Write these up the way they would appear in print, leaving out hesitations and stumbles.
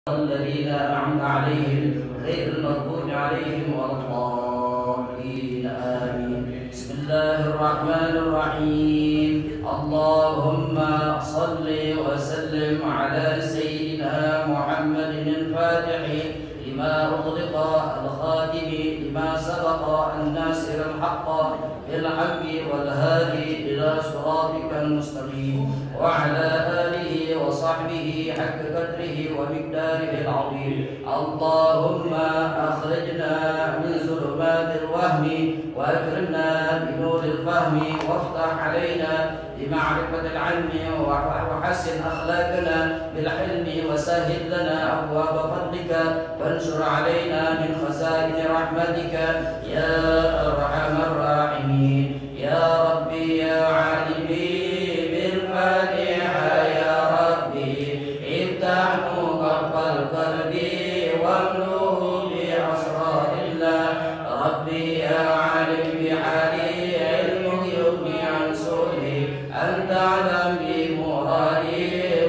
الذين أنعمت عليهم غير المغضوب عليهم ولا الضالين آمين. بسم الله الرحمن الرحيم. اللهم صل وسلم على سيدنا محمد الفاتح لما أغلق الخاتم لما سبق الناصر الحق بالحق والهادي إلى صراطك المستقيم وعلى آله وصحبه حق قدره ومقداره العظيم. اللهم أخرجنا من ظلمات الوهم وأكرمنا بنور الفهم وافتح علينا بمعرفة العلم وحسن أخلاقنا بالحلم وسهل لنا أبواب فضلك وانشر علينا من خزائن رحمتك يا أرحم الراحمين. يا ربي يا عالمي بالفاتحة يا ربي افتح قلب القلب واملؤه بأسرار الله. ربي يا عالم بحالي علمك يغني عن سؤلي أنت أعلم بمرادي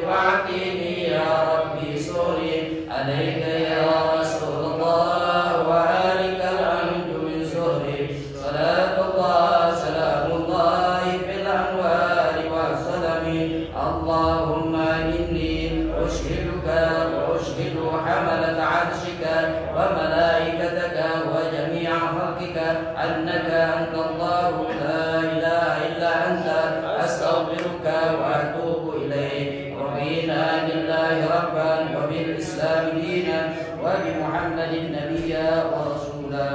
فاعطيني يا ربي سؤلي عليك يا رسول الله وآلك الحمد من سؤلي. صلاة الله سلام الله في الأنوار والسلام. اللهم إني أشهدك وأشهد حملة عرشك وملائكتك وجميع خلقك أنك أنت الله لا إله إلا أنت أستغفرك وأتوب إليك. رضينا بالله ربا وبالإسلام دينا وبمحمد نبيا ورسولا.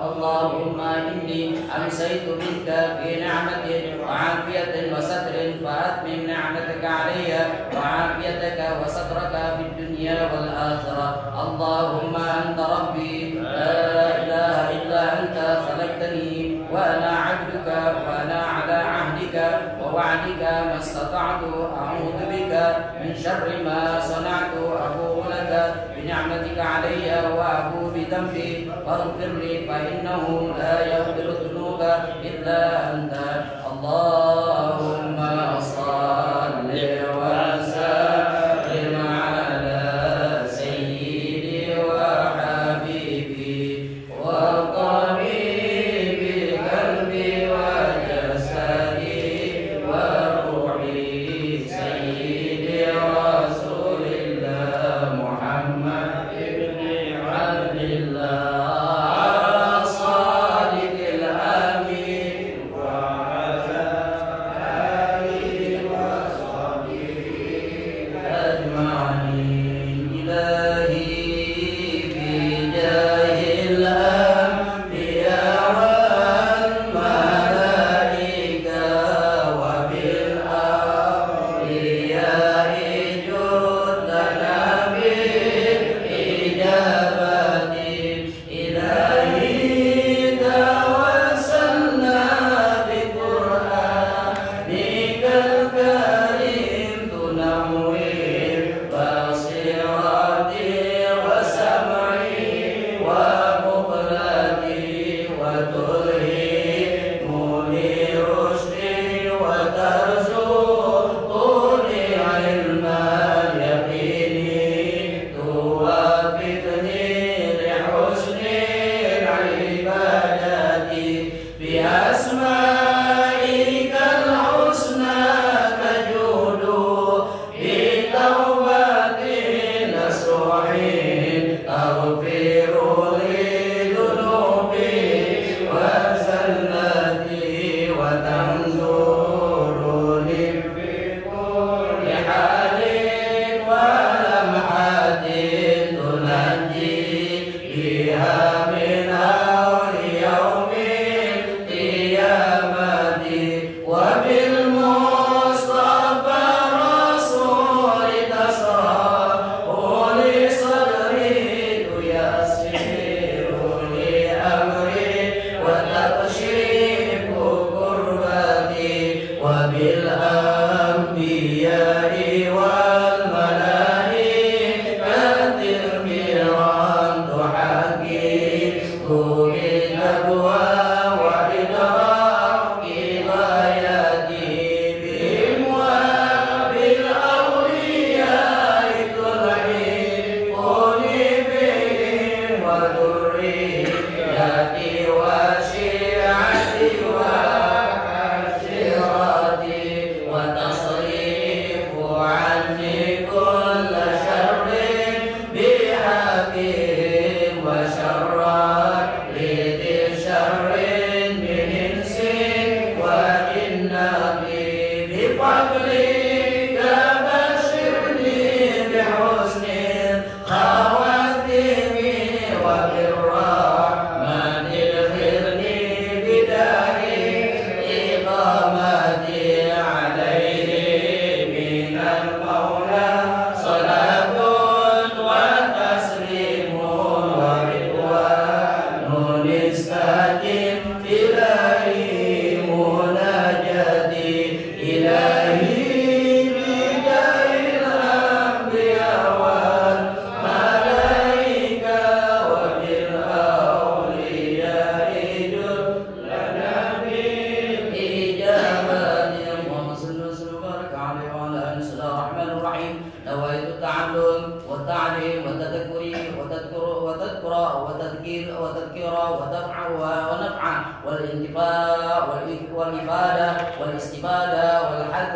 اللهم إني أمسيت منك في نعمة وعافية وستر فأتمم نعمتك علي وعافيتك وسترك في الدنيا والآخرة. اللهم أنت ربي لا إله إلا أنت خلقتني وأنا عبدك وأنا على عهدك ووعدك ما استطعت أعوذ بك من شر ما صنعت. أبوء لك بنعمتك علي وأبوء بذنبي فاغفر لي فإنه لا يغفر الذنوب إلا أنت. اللهم صل وسلم على سيدي وحبيبي وطبيب قلبي وجسدي وروحي سيدي رسول الله محمد بن عبد الله الصادق الأمين وعلى آله وصحبه أجمعين. إلهي بجاه الأنبياء والملائكة وبالأولياء جد لنا بالإجابة. إلهي توسلنا بقرآنك الكريم تنور بصيرتنا وشيعتي وعشيرتي وتصريف عني كل شر بحقهم وشرات لذي شر من إنس وجن بفضلك بشرني بحسن خواتم وبالرحمن اغفرني بدار إقامتي عليه من المولى صلاة وتسليم ورضوان استقم إلهي مناجتي إلهي بدار الأنبياء والملائكة وبالأولياء جل إجابة اللهم صل وسلم وبارك عليه وعلى آله. بسم الله الرحمن الرحيم. نويت التعلم والتعليم والتذكر والتذكير ونفع والإفادة والاستفادة والحث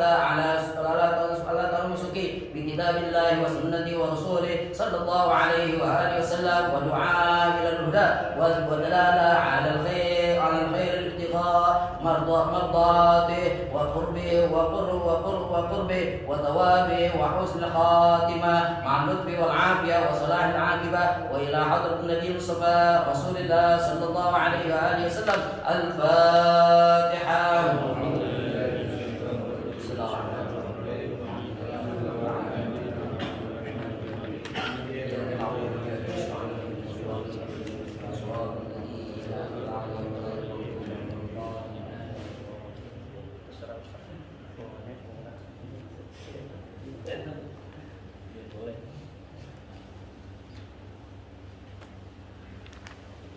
على التمسك بكتاب الله وسنة ورسوله صلى الله عليه وآله وسلم ودعاء إلى الهدى والدلالة على الخير ابتغاء مرضاته وقربه وثوابه وحسن الخاتمة مع اللطف والعافية وصلاح العاقبة وإلى حضرة النبي المصطفى رسول الله صلى الله عليه وآله وسلم. الفاتحة.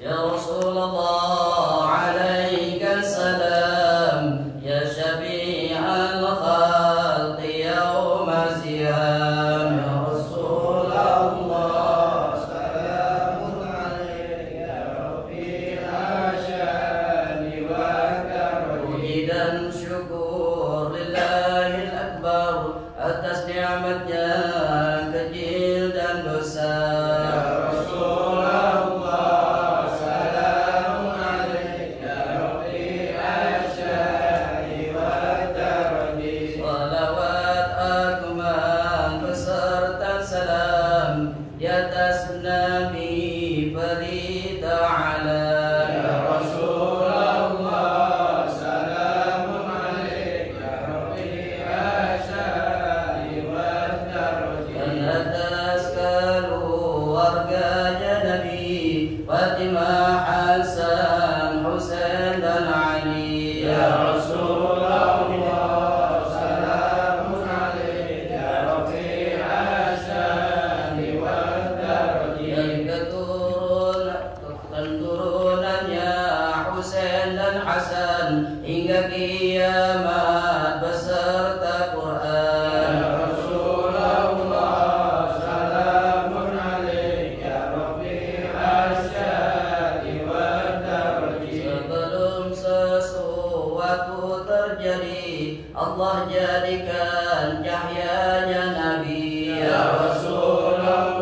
Ya Rasulullah alaika salam ya syafi'al khalqi yawma ziyam. Ya Rasulullah salamun alaika rafi'al syani wa karam. Puji syukur lillahil akbar atas nikmatnya kecil dan besar. Allah jadikan cahyanya Nabi. Ya Rasulullah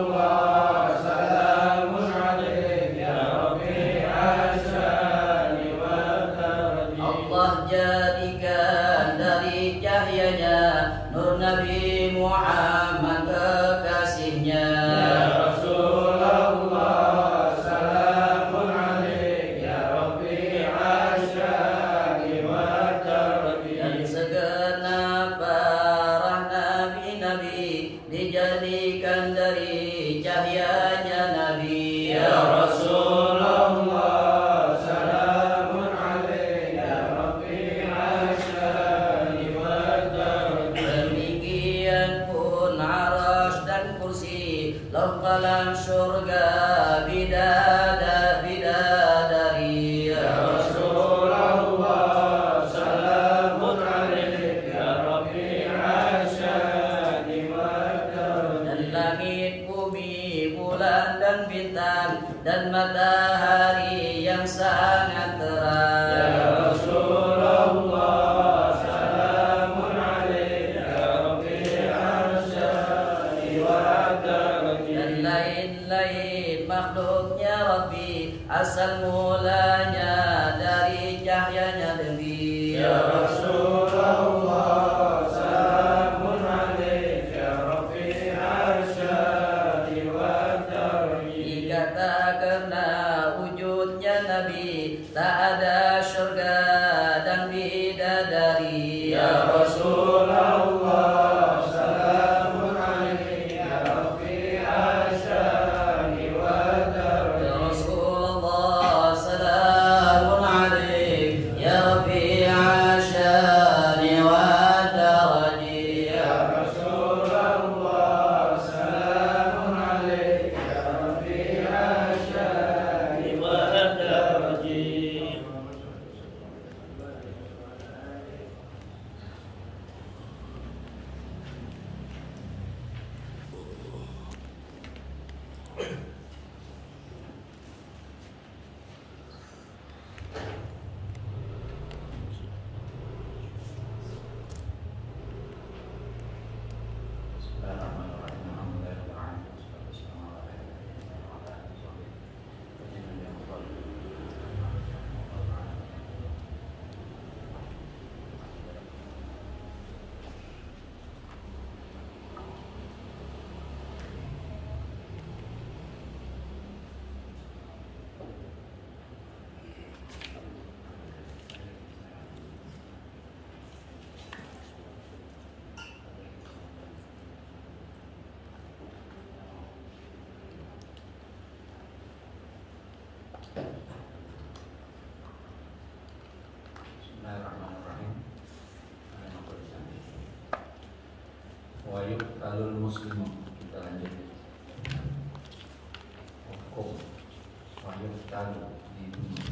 salamun alaik ya Rafi'al syani wa tarji. Allah jadikan dari cahyanya nur Nabi Muhammad kekasihnya. Ya Rasulullah salamun alaik ya Rafi'al syani wa tarji. Segenap para nabi-nabi dijadikan dari cahyanya Nabi. Ya Rasulullah salamun alaik ya Rafi'al syani wa tarji. Demikian pun arsy dan kursi, lauh qalam surga bidadari. Ya Rasulullah salamun alaik ya Rafi'al syani wa tarji. Dan langit bumi bulan dan bintang dan matahari yang sangat terang. Ya Rasulullah, salamun alaika ya Rabbil arsyadi wa darajati. Dan lain-lain makhluknya Rabbi, asal mulanya dari cahyanya demi. Ya Rasulullah, salamun alaika ya Rabbil arsyadi wa darajati. Dikata karena wujudnya Nabi, tak ada syurga dan bidadari. Ya Rasulullah, salamun alaika ya Rabbil arsyadi wa darajati. Ya Rasulullah, salamun alaik, ya Rafi'a syani wa daraji. Ya Rasulullah, salamun alaika ya Rabbil arsyadi wa darajati. Bismillahirrahmanirrahim. Wa yuqtalul muslimu. Kita lanjut. Hukum wa yuqtalu dibunuh.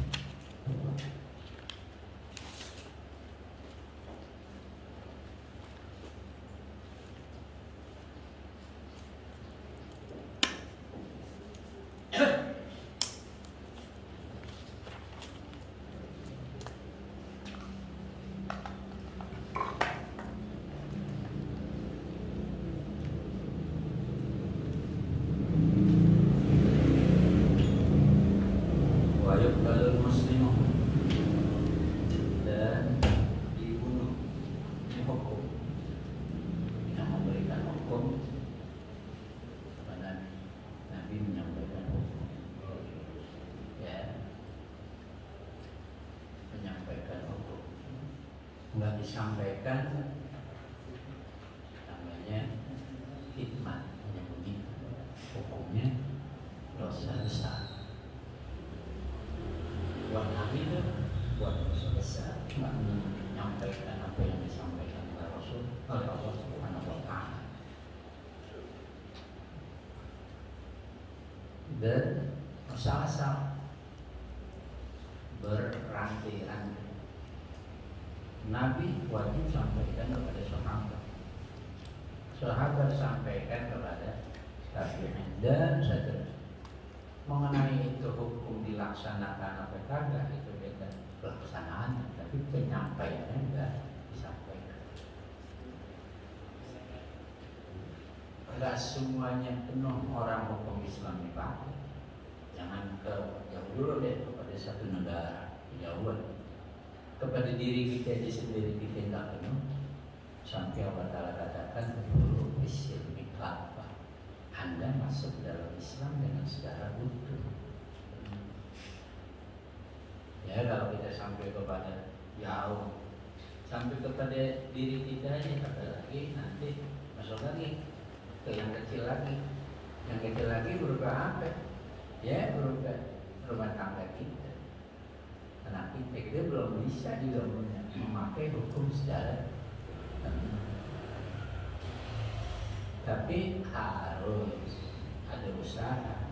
Wa yuqtalul muslimu dan dibunuh. Ini hukum yang memberikan hukum kepada Nabi menyampaikan hukum, ya, menyampaikan hukum, nggak disampaikan namanya hikmat, menyembunyikan hukumnya dosa besar. Buat Nabi itu buat dosa besar, nggak menyampaikan apa yang disampaikan oleh Rasul oleh Allah Subhanahu Wa Taala. Dan asal-asal berrantai-rantai. Nabi wajib sampaikan kepada sahabat, sahabat sampaikan kepada tabi'in dan seterusnya. Mengenai itu hukum dilaksanakan apa kagak itu beda pelaksanaannya, tapi penyampaiannya enggak disampaikan. Enggak semuanya penuh orang hukum Islam dipakai. Jangan ke jauh dulu deh kepada satu negara, jauh kepada diri kita sendiri kita enggak penuh. Sampai Allah Ta'ala katakan dulu bisilmi kafah, Anda masuk dalam Islam dengan secara utuh. Ya, kalau kita sampai kepada jauh, sampai kepada diri kita aja, apalagi nanti masuk lagi ke yang kecil lagi. Yang kecil lagi berupa apa? Ya, berupa rumah tangga kita. Anak kita belum bisa juga memakai hukum secara tapi harus ada usaha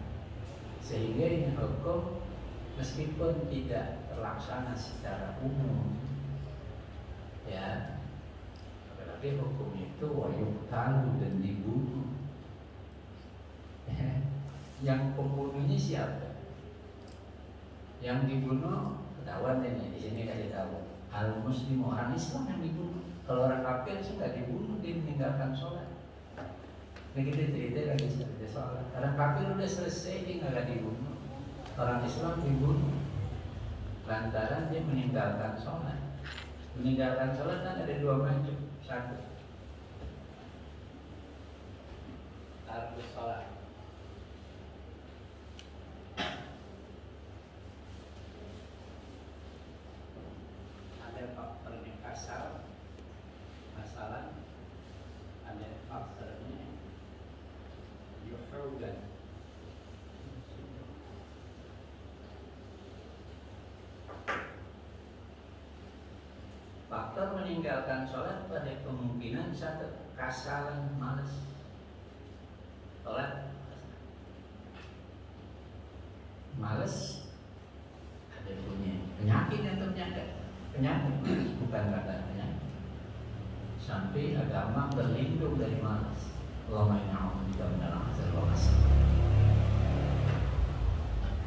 sehingga ini hukum meskipun tidak terlaksana secara umum, ya, apalagi hukum itu wayuqtalu dan dibunuh, ya, Yang pembunuhnya siapa? Yang dibunuh ketahuan ini, di sini kasih tahu. Al muslim, orang Islam yang dibunuh. Kalau orang kafir sih nggak dibunuh, dia meninggalkan sholat. Ini kita cerita lagi seperti sholat. Orang kafir udah selesai, dia nggak dibunuh. Orang Islam dibunuh lantaran dia meninggalkan sholat. Meninggalkan sholat kan ada dua macam. Satu, tarkus sholat. Ada faktornya kasar, masalah. Ada faktornya yuhudan. Faktor meninggalkan sholat pada kemungkinan satu, kasalan, malas. Sholat malas, ada punya penyakit yang ternyata penyakit, bukan kata penyakit. Sampai agama berlindung dari malas. Allahumma inna a'udzubika minal kasali wal kasal.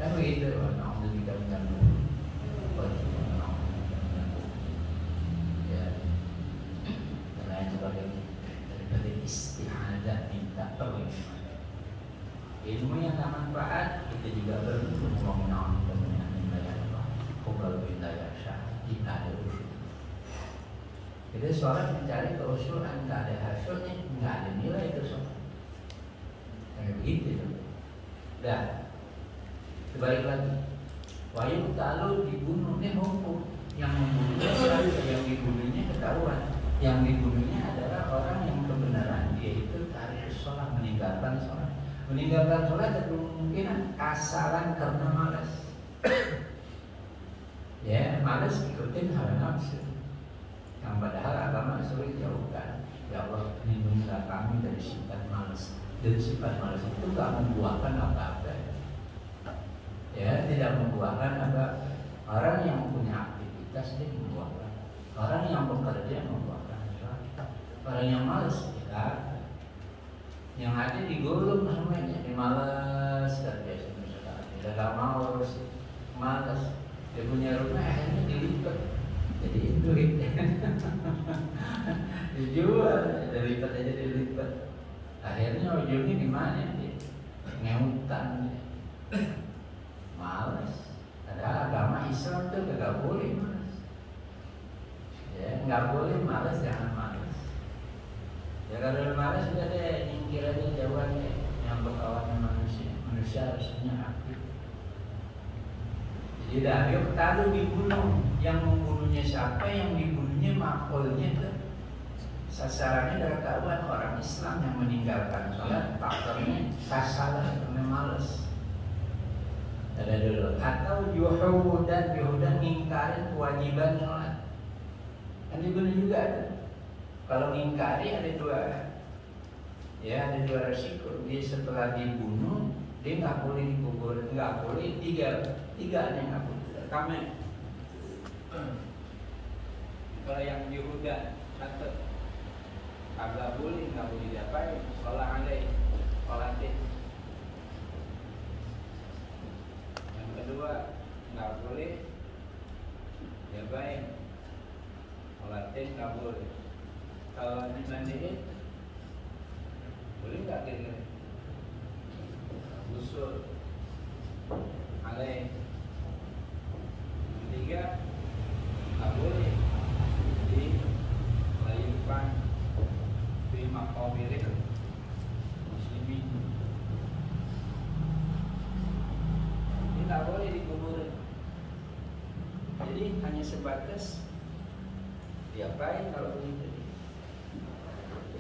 Kan begitu, a'udzubika minal wajib. Daripada isti'adah, minta perlindungan. Ilmu yang tak manfaat kita juga perlu menggunakan wilayah Allah. Qobal wilayah syah, kita ada usul. Jadi sholat mencari keusulan, nggak ada hasilnya, nggak ada nilai itu sholat. Kayak begitu itu. Dan sebalik lagi, wayung talu dibunuh, ini hukum. Yang membunuhnya, yang dibunuhnya ketahuan. Yang dibunuhnya adalah orang yang kebenaran dia itu tarkus sholat, meninggalkan sholat. Meninggalkan sholat ada kemungkinan kasalan karena malas. Ya, malas ikutin hawa nafsu. Yang padahal agama suruh jauhkan. Ya Allah, lindungilah kami dari sifat malas. Dan sifat malas itu tak membuahkan apa-apa. Ya, tidak membuahkan apa. Orang yang punya aktivitas dia membuahkan. Orang yang bekerja membuahkan. Orang yang malas ya. Yang ada digulung namanya, dia malas kerja misalnya, dia gak mau harus malas, dia punya rumah akhirnya dilipat, jadi duit, dijual, dilipat aja dilipat, akhirnya ujungnya gimana dia ngehutang, malas, padahal agama Islam tuh gak boleh malas, ya nggak boleh malas, jangan malas. Ya kalau malas sudah deh, nyingkir aja jauhannya. Yang berkawan manusia, manusia harusnya aktif. Jadi dah, yuk tahu dibunuh. Yang membunuhnya siapa? Yang dibunuhnya makulnya tuh sasarannya dari kawan orang Islam yang meninggalkan sholat. Faktornya kasalah, karena malas. Ada dulu. Atau yuhudan ngingkarin kewajiban sholat. Kan dibunuh juga ada. Kalau ngingkari ada dua, ya ada dua resiko. Dia setelah dibunuh, dia nggak boleh dikubur, nggak boleh tiga ada yang nggak boleh. Kami kalau yang dihudan satu, nggak boleh diapain, sholat alai, sholatin. Yang kedua nggak boleh diapain, sholatin nggak boleh. Kalau dimandiin boleh nggak kira-kira? Usul alai. Ketiga nggak boleh di layupan di maqabiril muslimin. Ini nggak boleh dikuburin. Jadi hanya sebatas diapain kalau begitu?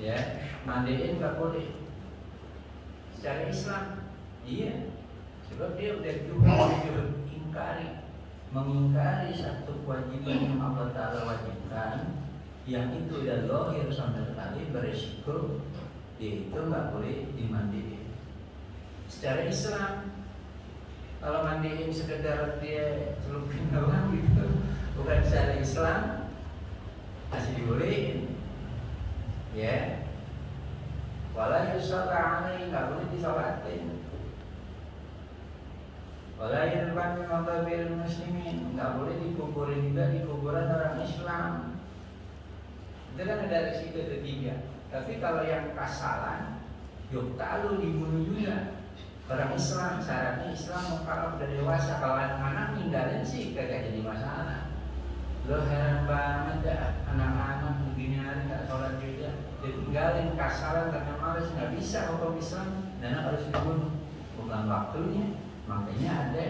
Ya, mandiin nggak boleh. Secara Islam, iya, sebab dia udah mengingkari satu kewajiban yang Allah Taala wajibkan, yang itu udah lahir sama sekali beresiko, dia itu nggak boleh dimandiin. Secara Islam, kalau mandiin sekedar dia celupin doang gitu, bukan secara Islam, masih dibolehin. Ya, wala yusalla alaihi, nggak boleh disolatin. Wala yurfa'u min maqabiril muslimin, nggak boleh dikuburin juga di kuburan orang Islam. Itu kan ada risiko ketiga. Tapi kalau yang kasalan, yuktalu dibunuh juga. Orang Islam syaratnya Islam kalau udah dewasa, kalau anak-anak ninggalin sih kagak jadi masalah. Lo heran banget dah, anak-anak begini hari nggak sholat juga, ditinggalin kasalan karena malas, nggak bisa hukum Islam, dan harus dibunuh. Bukan waktunya, makanya ada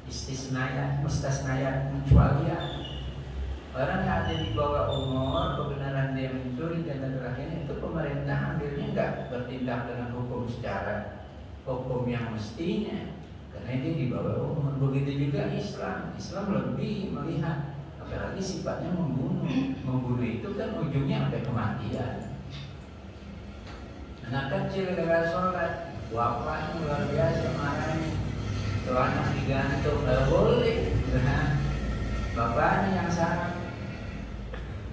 istisnaya, mustasnaya, pengecualian. Orang yang ada di bawah umur, kebenaran dia mencuri dan sebagainya, itu pemerintah ambilnya nggak bertindak dengan hukum secara hukum yang mestinya, karena dia di bawah umur. Begitu juga Islam lebih melihat, apalagi sifatnya membunuh. Membunuh itu kan ujungnya sampai kematian. Anak kecil gak sholat, bapaknya luar biasa marahnya. Kalau anak digantung, gak boleh. Bapaknya yang salah.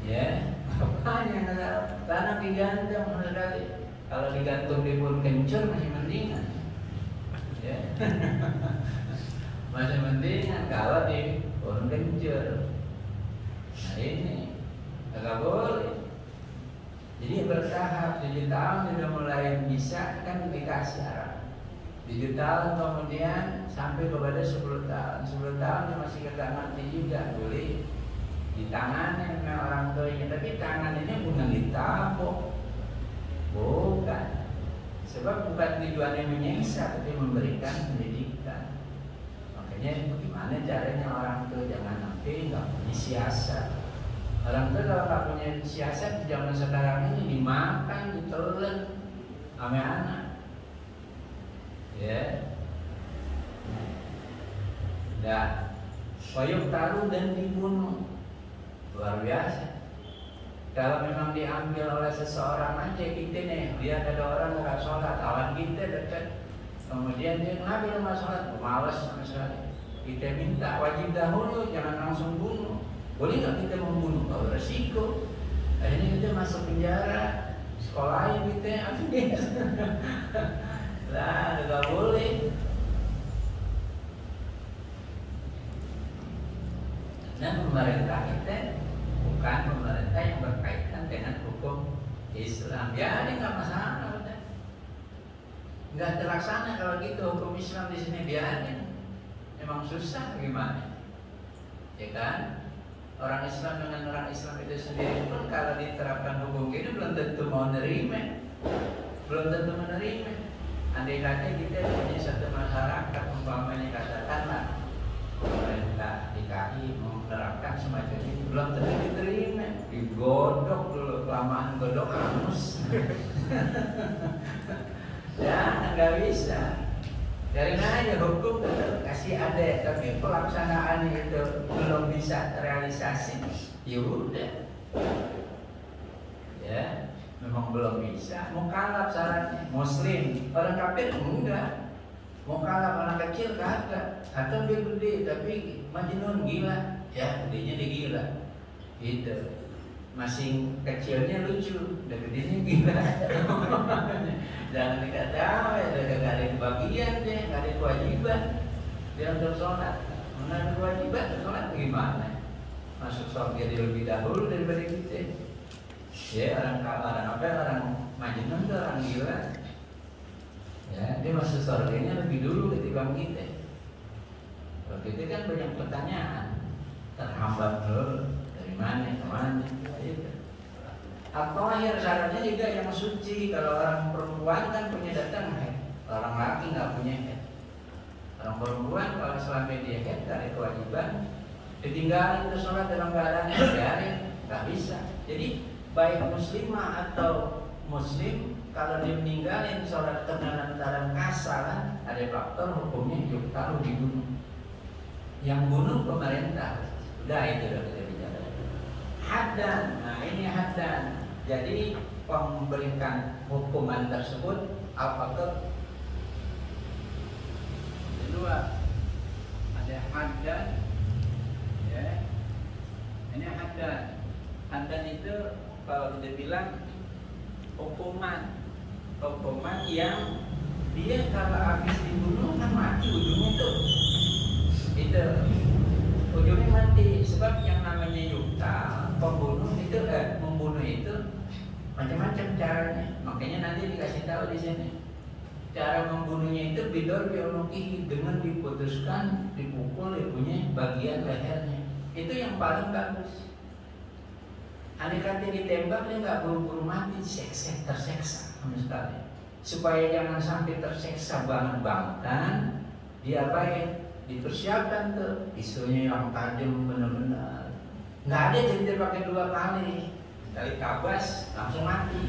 Ya, bapaknya yang salah. Anak digantung sekali. Kalau digantung di pohon kencur masih mendingan. Ya. Masih mendingan kalau di pohon kencur. Nah ini agak boleh. Jadi bertahap, 7 tahun sudah mulai bisa kan dikasih arah. 7 tahun kemudian sampai kepada 10 tahun. 10 tahun dia masih kagak ngerti juga, boleh ditangani oleh orang tuanya. Tapi tangan ini bukan ditabok, bukan. Sebab bukan tujuannya menyiksa, tapi memberikan pendidikan. Makanya bagaimana caranya orang tua jangan sampai nggak punya siasat. Orang tua kalau nggak punya siasat di zaman sekarang ini dimakan, ditelan sama anak. Ya, dan wayuk taruh dan dibunuh, luar biasa. Kalau memang diambil oleh seseorang aja kita nih, lihat ada orang nggak sholat, kawan kita dekat, kemudian dia kenapa nggak sholat, malas sama sekali. Kita minta wajib dahulu, jangan langsung bunuh. Boleh nggak kita membunuh? Kalau resiko, akhirnya kita masuk penjara, sekolahin kita, habis. Lah, nggak boleh. Nah, pemerintah kita bukan pemerintah yang berkaitan dengan hukum Islam. Ya, ini nggak masalah, udah. Nggak terlaksana kalau gitu hukum Islam di sini, biarin. Emang susah gimana? Ya kan? Orang Islam dengan orang Islam itu sendiri pun kalau diterapkan hukum ini belum tentu mau nerima, belum tentu menerima. Andai kata kita punya satu masyarakat, umpamanya katakanlah pemerintah DKI menerapkan semacam ini, belum tentu diterima, digodok dulu, kelamaan godok hangus. Ya, nggak bisa. Dari aja hukum tetap kasih ada, tapi pelaksanaannya itu belum bisa terrealisasi, ya udah. Ya, memang belum bisa. Mukallaf syaratnya, Muslim, orang kafir enggak. Mukallaf anak kecil kagak. Atau dia gede tapi majnun, gila. Ya, gedenya dia gila. Gitu. Masing kecilnya lucu, dan gedenya gila. Jangan dikata, ya gak ada kebagian deh, gak ada kewajiban dia untuk sholat. Mana ada kewajiban sholat gimana? Masuk surga dia lebih dahulu daripada kita. Ya, orang majnun itu orang gila. Ya, dia masuk surganya lebih dulu ketimbang kita. Kalau kita kan banyak pertanyaan, terhambat dulu dari mana ke mana, gitu. Atau akhir syaratnya juga yang suci. Kalau orang perempuan kan punya datang head, orang laki nggak punya head. Orang perempuan kalau selama dia head dari kewajiban, ditinggalin itu sholat dalam keadaan yang biarin, nggak bisa. Jadi baik muslimah atau muslim kalau dia meninggalin sholat karena dalam kasalan, ada faktor hukumnya yuktalu dibunuh. Yang bunuh pemerintah. Udah itu udah kita bicara. Haddan, nah ini haddan. Jadi memberikan hukuman tersebut apakah kedua ada haddan, ya. Ini haddan. Haddan itu kalau kita bilang hukuman yang dia kalau habis dibunuh kan mati ujungnya tuh. Macam-macam caranya. Makanya nanti dikasih tahu di sini. Cara membunuhnya itu bidor biologi dengan diputuskan, dipukul, dia punya bagian lehernya. Itu yang paling bagus. Andai kata ditembak dia nggak buru-buru mati, terseksa sama sekali. Supaya jangan sampai terseksa banget-bangetan, dia dipersiapkan tuh pisaunya yang tajam benar-benar. Nggak ada jadi pakai 2 kali, sekali tabas langsung mati.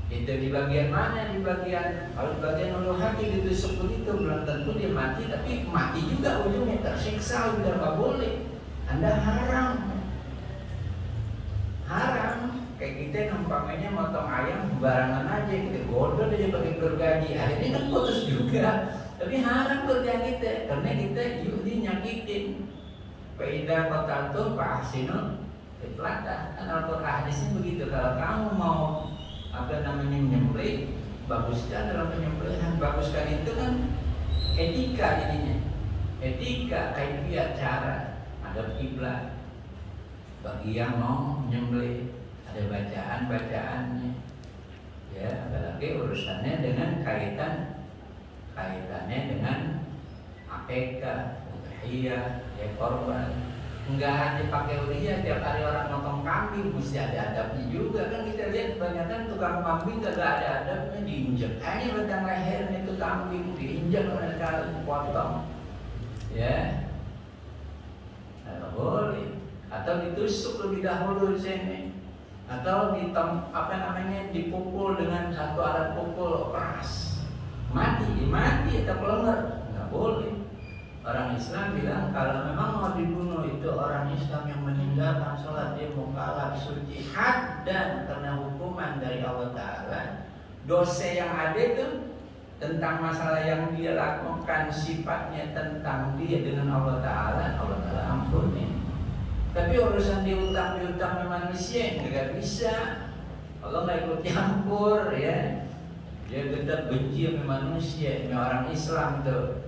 Itu di bagian mana? Di bagian, kalau di bagian ulu hati ditusuk begitu belum tentu dia mati, tapi mati juga ujungnya, tersiksa udah nggak boleh. Anda haram. Kayak kita nampaknya motong ayam barangan aja, kita godol aja pakai gergaji, akhirnya kan putus juga. Tapi haram kerja kita, karena kita yudi nyakitin. Faidah kotal Pak Ahsinul Itlata. Kan Al-Quran hadisnya begitu. Kalau kamu mau menyembelih, baguskan dalam penyembelihan. Baguskan itu kan etika jadinya. Etika, kaifiat cara hadap kiblat. Bagi yang mau menyembelih ada bacaan-bacaannya. Ya, apalagi urusannya dengan kaitannya dengan akikah, udhiyah, ya korban. Enggak hanya pakai udhiyah tiap hari orang motong kambing, mesti ada adabnya juga. Kan kita lihat kebanyakan tukang kambing kagak ada adabnya, diinjek aja batang lehernya itu kambing, diinjek oleh kali, dipotong. Ya, nggak boleh. Atau ditusuk lebih dahulu di sini. Atau dipukul dengan satu alat pukul keras, mati atau pelenger, nggak boleh. Orang Islam bilang kalau memang mau dibunuh itu orang Islam yang meninggalkan sholat, dia mukallaf suci had, dan karena hukuman dari Allah Taala, dosa yang ada itu tentang masalah yang dia lakukan sifatnya tentang dia dengan Allah Taala ampuni. Tapi urusan diutang manusia nggak bisa. Allah nggak ikut campur ya. Dia tetap benci sama manusia, sama orang Islam tuh.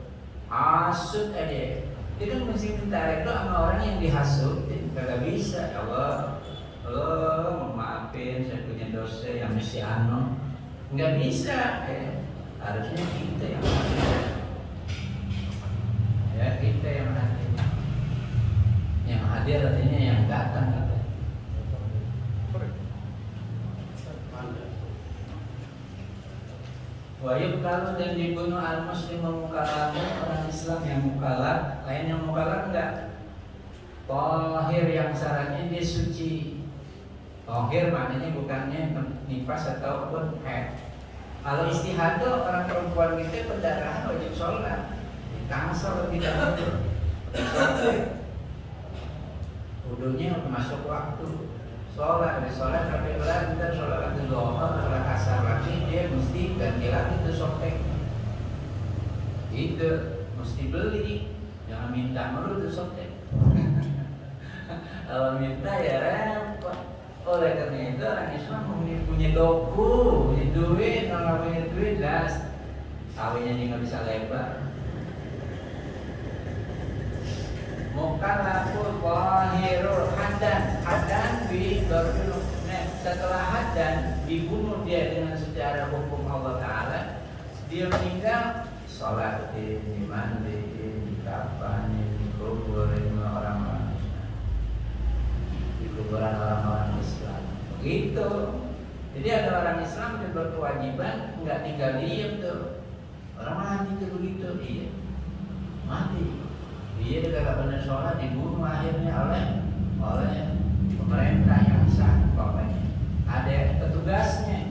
Hasut aja. Dia kan mesti minta itu sama orang yang dihasutin. Nggak bisa. Ya Allah maafin, saya punya dosa yang mesti nggak bisa. Harusnya kita yang hadir. Ya, kita yang hadir. Yang hadir artinya yang datang katanya. Wajib kalau dan dibunuh al-muslim mukallaf, orang Islam yang mukallaf, lain yang mukallaf enggak. Tahir yang syaratnya dia suci. Tahir maknanya bukannya nifas ataupun haid. Kalau istihadah orang perempuan kita pendarahan wajib sholat, ditangsel tidak wajib. Wudunya masuk waktu, sholat sampai berat, ntar sholat waktu zuhur, sholat asar lagi, dia mesti ganti lagi tuh sopek. Itu mesti beli, jangan minta mulu tuh sopek. Kalau minta ya repot. Oleh karena itu orang Islam punya doku, punya duit, kalau punya duit das, kawinnya dia nggak bisa lebar. Mukallaful qahirul hadan bidorul. Nah, setelah hadan dibunuh dia dengan secara hukum Allah Taala, dia meninggal, sholat dimandiin, dikafanin, dikuburin orang-orang, di kuburan orang-orang Islam. Begitu. Jadi ada orang Islam yang berkewajiban nggak tinggal diam tuh. Orang mati tuh begitu, iya mati. Dia tidak benar sholat, dibunuh akhirnya oleh pemerintah yang sah. Pokoknya ada petugasnya.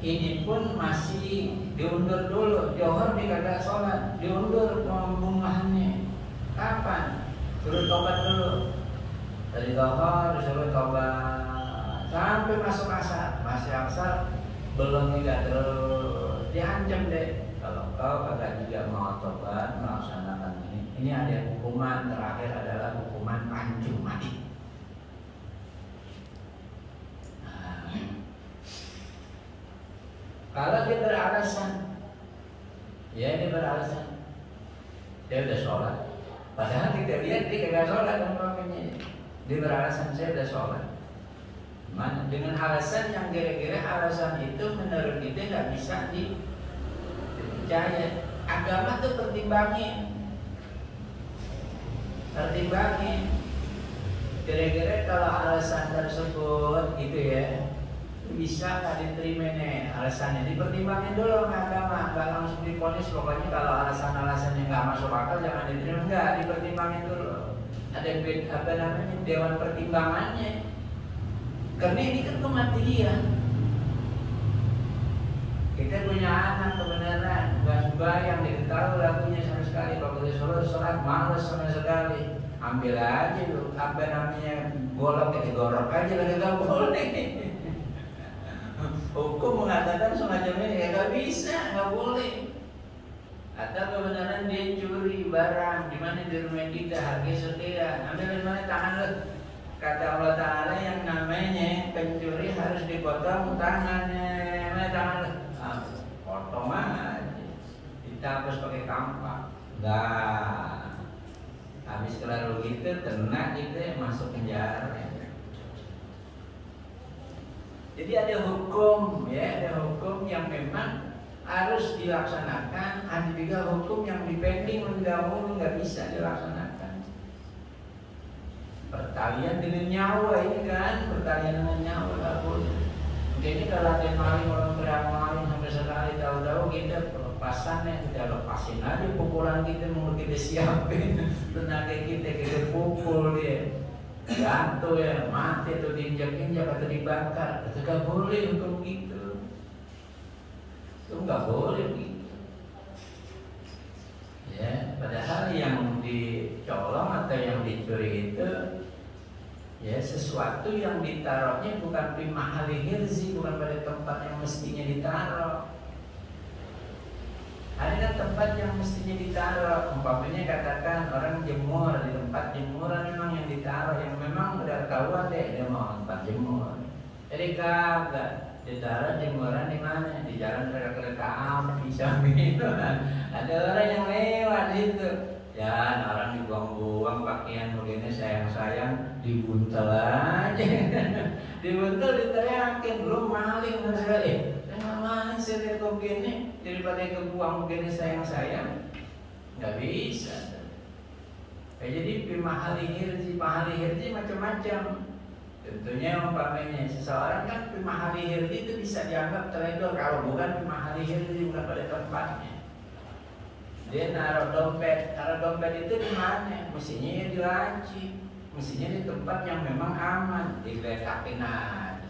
Ini pun masih diundur dulu. Johor dikagak sholat, diundur pembunuhannya. Kapan? Suruh tobat dulu. Dari Johor disuruh tobat sampai masuk asar. Masih asar belum juga terus diancam deh. Kalau kau kagak juga mau tobat melaksanakan ini ada hukuman terakhir adalah hukuman pancung mati. Nah, kalau dia beralasan, dia udah sholat. Padahal kita lihat dia kagak sholat umpamanya. Dia beralasan saya udah sholat. Mana? Dengan alasan yang kira-kira alasan itu menurut kita nggak bisa dipercaya. Agama tuh pertimbangin. Kira-kira kalau alasan tersebut gitu ya, bisa nggak diterima nih alasannya, dipertimbangin dulu sama agama, nggak langsung diponis. Pokoknya kalau alasan-alasan yang nggak masuk akal jangan diterima, nggak, dipertimbangin dulu. Ada apa namanya, dewan pertimbangannya. Karena ini kan kematian. Kita punya anak kebenaran, nggak sembahyang, tidak tahu lagunya sama sekali. Kalau disuruh sholat males sama sekali. Ambil aja lu, apa namanya, golok kita gorok aja, nggak boleh. Hukum mengatakan semacam ini, ya nggak bisa, nggak boleh. Atau kebenaran dia curi barang, di mana di rumah kita harga sekian, ambil di mana tangan lu. Kata Allah Ta'ala yang namanya pencuri harus dipotong tangannya, mana tangan lu? Potong aja, ditapus pakai kampak, nggak. Habis kalau gitu kena kita masuk penjara. Jadi ada hukum ya, ada hukum yang memang harus dilaksanakan, ada juga hukum yang dipending mendahului nggak bisa dilaksanakan. Pertalian dengan nyawa ini kan, pertalian dengan nyawa nggak boleh. Mungkin kalau ada maling, orang beramal sampai sekali tahu-tahu kita pelepasannya, kita lepasin aja pukulan kita, mau kita siapin tenaga kita pukul dia. Jatuh ya, mati atau diinjak-injak atau dibakar. Itu gak boleh hukum gitu. Itu gak boleh gitu. Ya, padahal yang dicolong atau yang dicuri itu ya sesuatu yang ditaruhnya bukan fi mahali hirzi, bukan pada tempat yang mestinya ditaruh. Ada tempat yang mestinya ditaruh. Umpamanya katakan orang jemur di tempat jemuran memang yang ditaruh, yang memang udah tahuan deh dia mau tempat jemur. Jadi kagak ditaruh jemuran di mana? Di jalan kereta api samping itu. Ada orang yang lewat itu. Ya orang dibuang-buang pakaian begini sayang-sayang, dibuntel aja. Dibuntel diteriakin, belum maling dan sekali. Maling saya lihat begini daripada kebuang begini sayang-sayang, nggak bisa. Jadi pimahali hirzi macam-macam. Tentunya umpamanya seseorang kan pimahali hirzi itu bisa dianggap trader kalau bukan pimahali hirzi, bukan pada tempatnya. Dia naruh dompet itu di mana? Mestinya ya di laci, mestinya di tempat yang memang aman, digeletakin aja.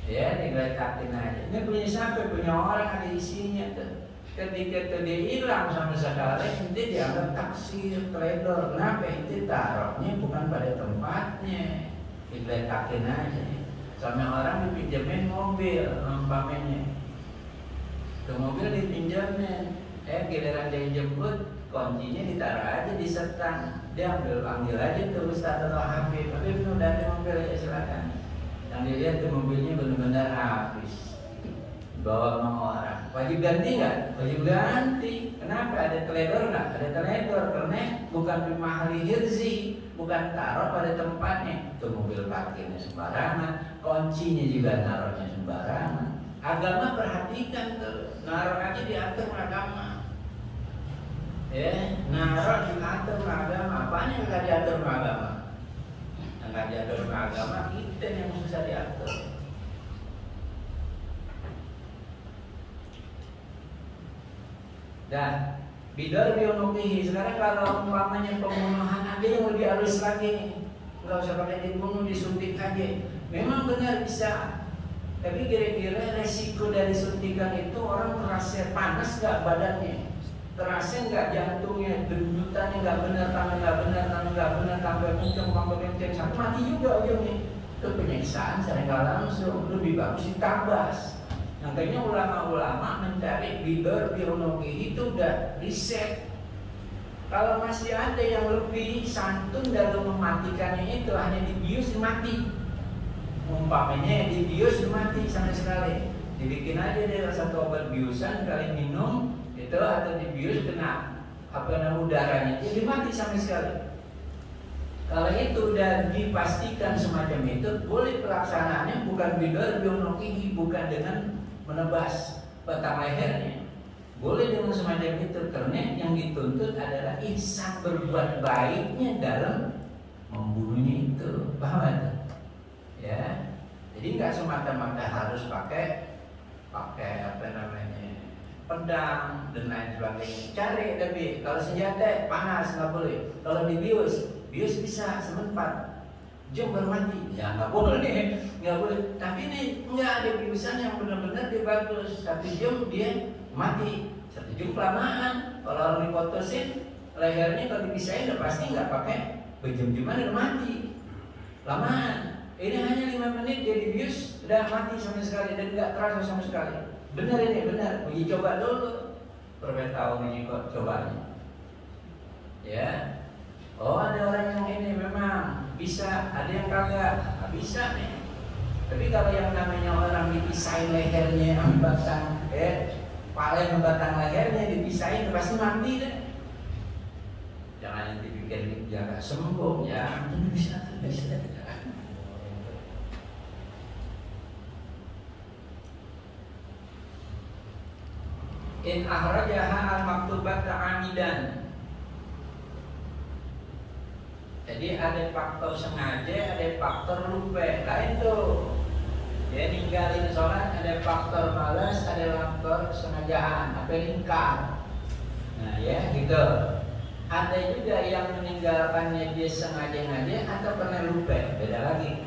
Ya, digeletakin aja. Ini punya siapa? Punya orang ada isinya tuh. Ketika itu dia hilang sama sekali, itu dianggap taksir, trader. Kenapa? Itu taruhnya bukan pada tempatnya, digeletakin aja. Sama orang dipinjemin mobil, umpamanya. Ke mobil dipinjemin, giliran dia jemput, kuncinya ditaruh aja di setan. Dia ambil aja tuh Ustaz atau Habib, tapi udah ada mobil ya silakan. Yang dilihat tuh mobilnya benar-benar habis, bawa sama orang. Wajib ganti nggak? Wajib ganti. Kenapa? Ada teledor nggak? Ada teledor karena bukan pimahali hirzi, bukan taruh pada tempatnya. Tuh mobil parkirnya sembarangan, kuncinya juga naruhnya sembarangan. Agama perhatikan tuh, naruh aja diatur agama. Ya, naruh diatur agama. Apanya yang nggak diatur agama? Nggak diatur agama, kita yang susah diatur. Dan bidar bionukihi. Sekarang kalau umpamanya pembunuhan ada yang lebih halus lagi, nggak usah pakai dibunuh, disuntik aja. Memang benar bisa, tapi kira-kira resiko dari suntikan itu orang terasa panas nggak badannya? Terasa nggak jantungnya, denyutannya nggak benar, tangan nggak benar, tambah kenceng, sampai mati juga ujungnya. Itu penyiksaan secara nggak langsung, lebih bagus ditabas. Makanya ulama-ulama mencari bidor bionukihi itu udah riset. Kalau masih ada yang lebih santun dalam mematikannya itu hanya dibius mati. Umpamanya dibius mati sama sekali. Dibikin aja deh satu obat biusan kali minum itu atau dibius kena udaranya jadi mati sama sekali. Kalau itu udah dipastikan semacam itu, boleh pelaksanaannya bukan bidor bionokihi, bukan dengan menebas batang lehernya. Boleh dengan semacam itu, karena yang dituntut adalah ihsan, berbuat baiknya dalam membunuhnya itu. Paham itu? Ya. Jadi nggak semata-mata harus pakai apa namanya pedang dan lain sebagainya. Cari, tapi kalau senjata panas nggak boleh. Kalau dibius bisa sebentar, jam baru mati. Ya nggak boleh, nggak boleh. Tapi ini nggak ada biusan yang benar-benar dia bagus. 1 jam dia mati, 1 jam kelamaan. Kalau orang dipotosin lehernya, kalau dipisahin udah pasti nggak pakai berjam-jaman udah mati, lamaan. Ini hanya 5 menit dia dibius udah mati sama sekali dan nggak terasa sama sekali. Benar ini, benar. Uji coba dulu. Berapa tahun uji cobanya? Ya. Oh, ada orang yang ini memang bisa, ada yang kagak. Nggak bisa nih. Tapi kalau yang namanya orang dipisahin lehernya sama batang, paling batang lehernya dipisahin pasti mati deh. Jangan nanti pikir jaga sembuh ya. Bisa. In ahrajaha al-maktubata amidan. Jadi ada faktor sengaja, ada faktor lupa. Lain tuh. Dia ninggalin sholat, ada faktor malas, ada faktor sengajaan, apa ingkar. Nah ya gitu. Ada juga yang meninggalkannya dia sengaja-ngaja atau karena lupa. Beda lagi.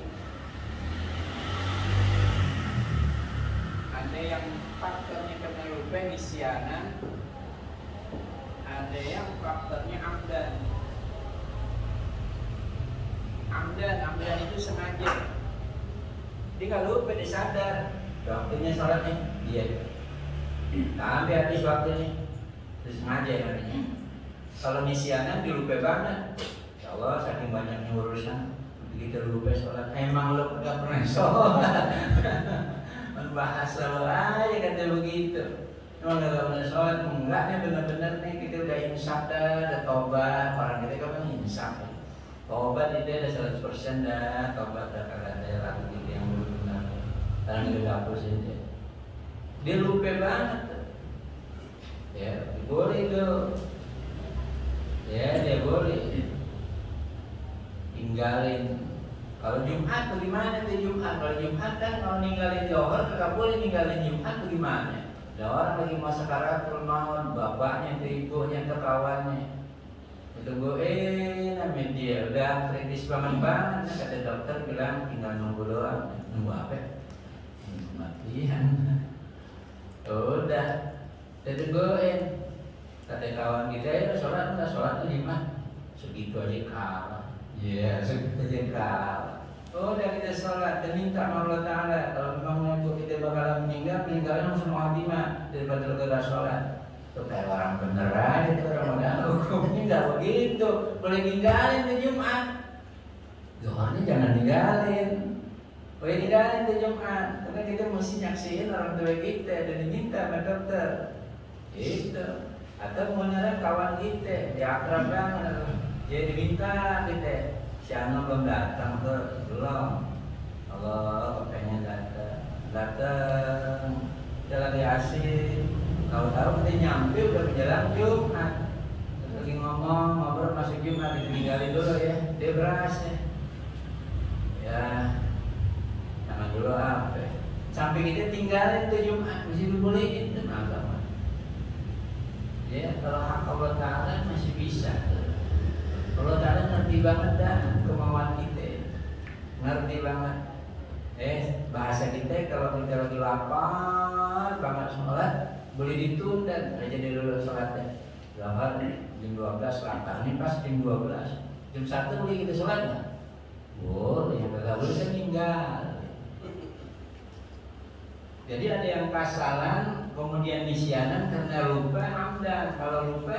Ada yang faktornya karena lupa, nisyanan. Ada yang faktornya amdan. Amdan itu sengaja. Dia kalau lupa dia sadar waktunya sholat nih, dia sampai habis waktunya itu sengaja namanya. Kalau nisyanan dilupa banget, ya Allah saking banyaknya urusan begitu lupa sholat. Emang lo gak pernah sholat. Membahas lo aja kata begitu. Emang gak pernah sholat. Enggaknya benar-benar nih kita udah insaf dah, udah tobat. Orang kita kan insaf ya. Tobat itu ada 100% dah. Tobat dah kagak ada lagu gitu yang belum benar. Karena dia udah hapus aja. Dia lupa banget. Ya boleh tuh. Ya dia boleh tinggalin. Kalau Jumat bagaimana tuh Jumat? Kalau Jumat kan kalau ninggalin Johor nggak boleh ninggalin Jumat bagaimana? Ada orang lagi mau sakaratul maut, bapaknya, ibunya, kawannya. Tungguin namanya dia udah kritis banget. Kata dokter bilang tinggal nunggu doang. Nunggu apa? Matian. Udah tungguin. Kata kawan kita ya sholat enggak, sholat tuh 5 segitu aja kalah. Iya, segitu aja kalah. Udah kita sholat dan minta sama Allah Ta'ala. Kalau memang kita bakalan meninggalnya langsung khatimah daripada kita sholat. Itu kayak orang bener aja tuh Ramadan. Hukumnya nggak begitu. Boleh ninggalin tuh Jumat. Zuhurnya jangan ninggalin. Boleh ninggalin tuh Jumat. Karena kita mesti nyaksiin orang tua kita dan diminta sama dokter. Itu. Atau mengenai kawan kita, dia akrab banget. Dia diminta kita. Si Anu belum datang tuh, belum. Allah pengen datang. Dia lagi asik. Tahu-tahu kita nyampe udah berjalan Jumat. Lagi ngobrol masuk Jumat, ditinggalin dulu ya. Dia berasa. Ya, jangan dulu apa. Sampai kita tinggalin tuh Jumat, mesti dibolehin tuh agama. Ya, kalau hak Allah Ta'ala masih bisa. Allah Ta'ala ngerti banget dah kemauan kita. Ngerti banget. Bahasa kita kalau kita lagi lapar banget sholat, boleh ditunda aja dulu sholatnya. Lapar jam 12 lapar, ini pas jam 12. Jam 1 boleh kita sholat nggak? Boleh, kalau boleh kan tinggal. Jadi ada yang kasalan, kemudian nisyanan karena lupa amdan. Kalau lupa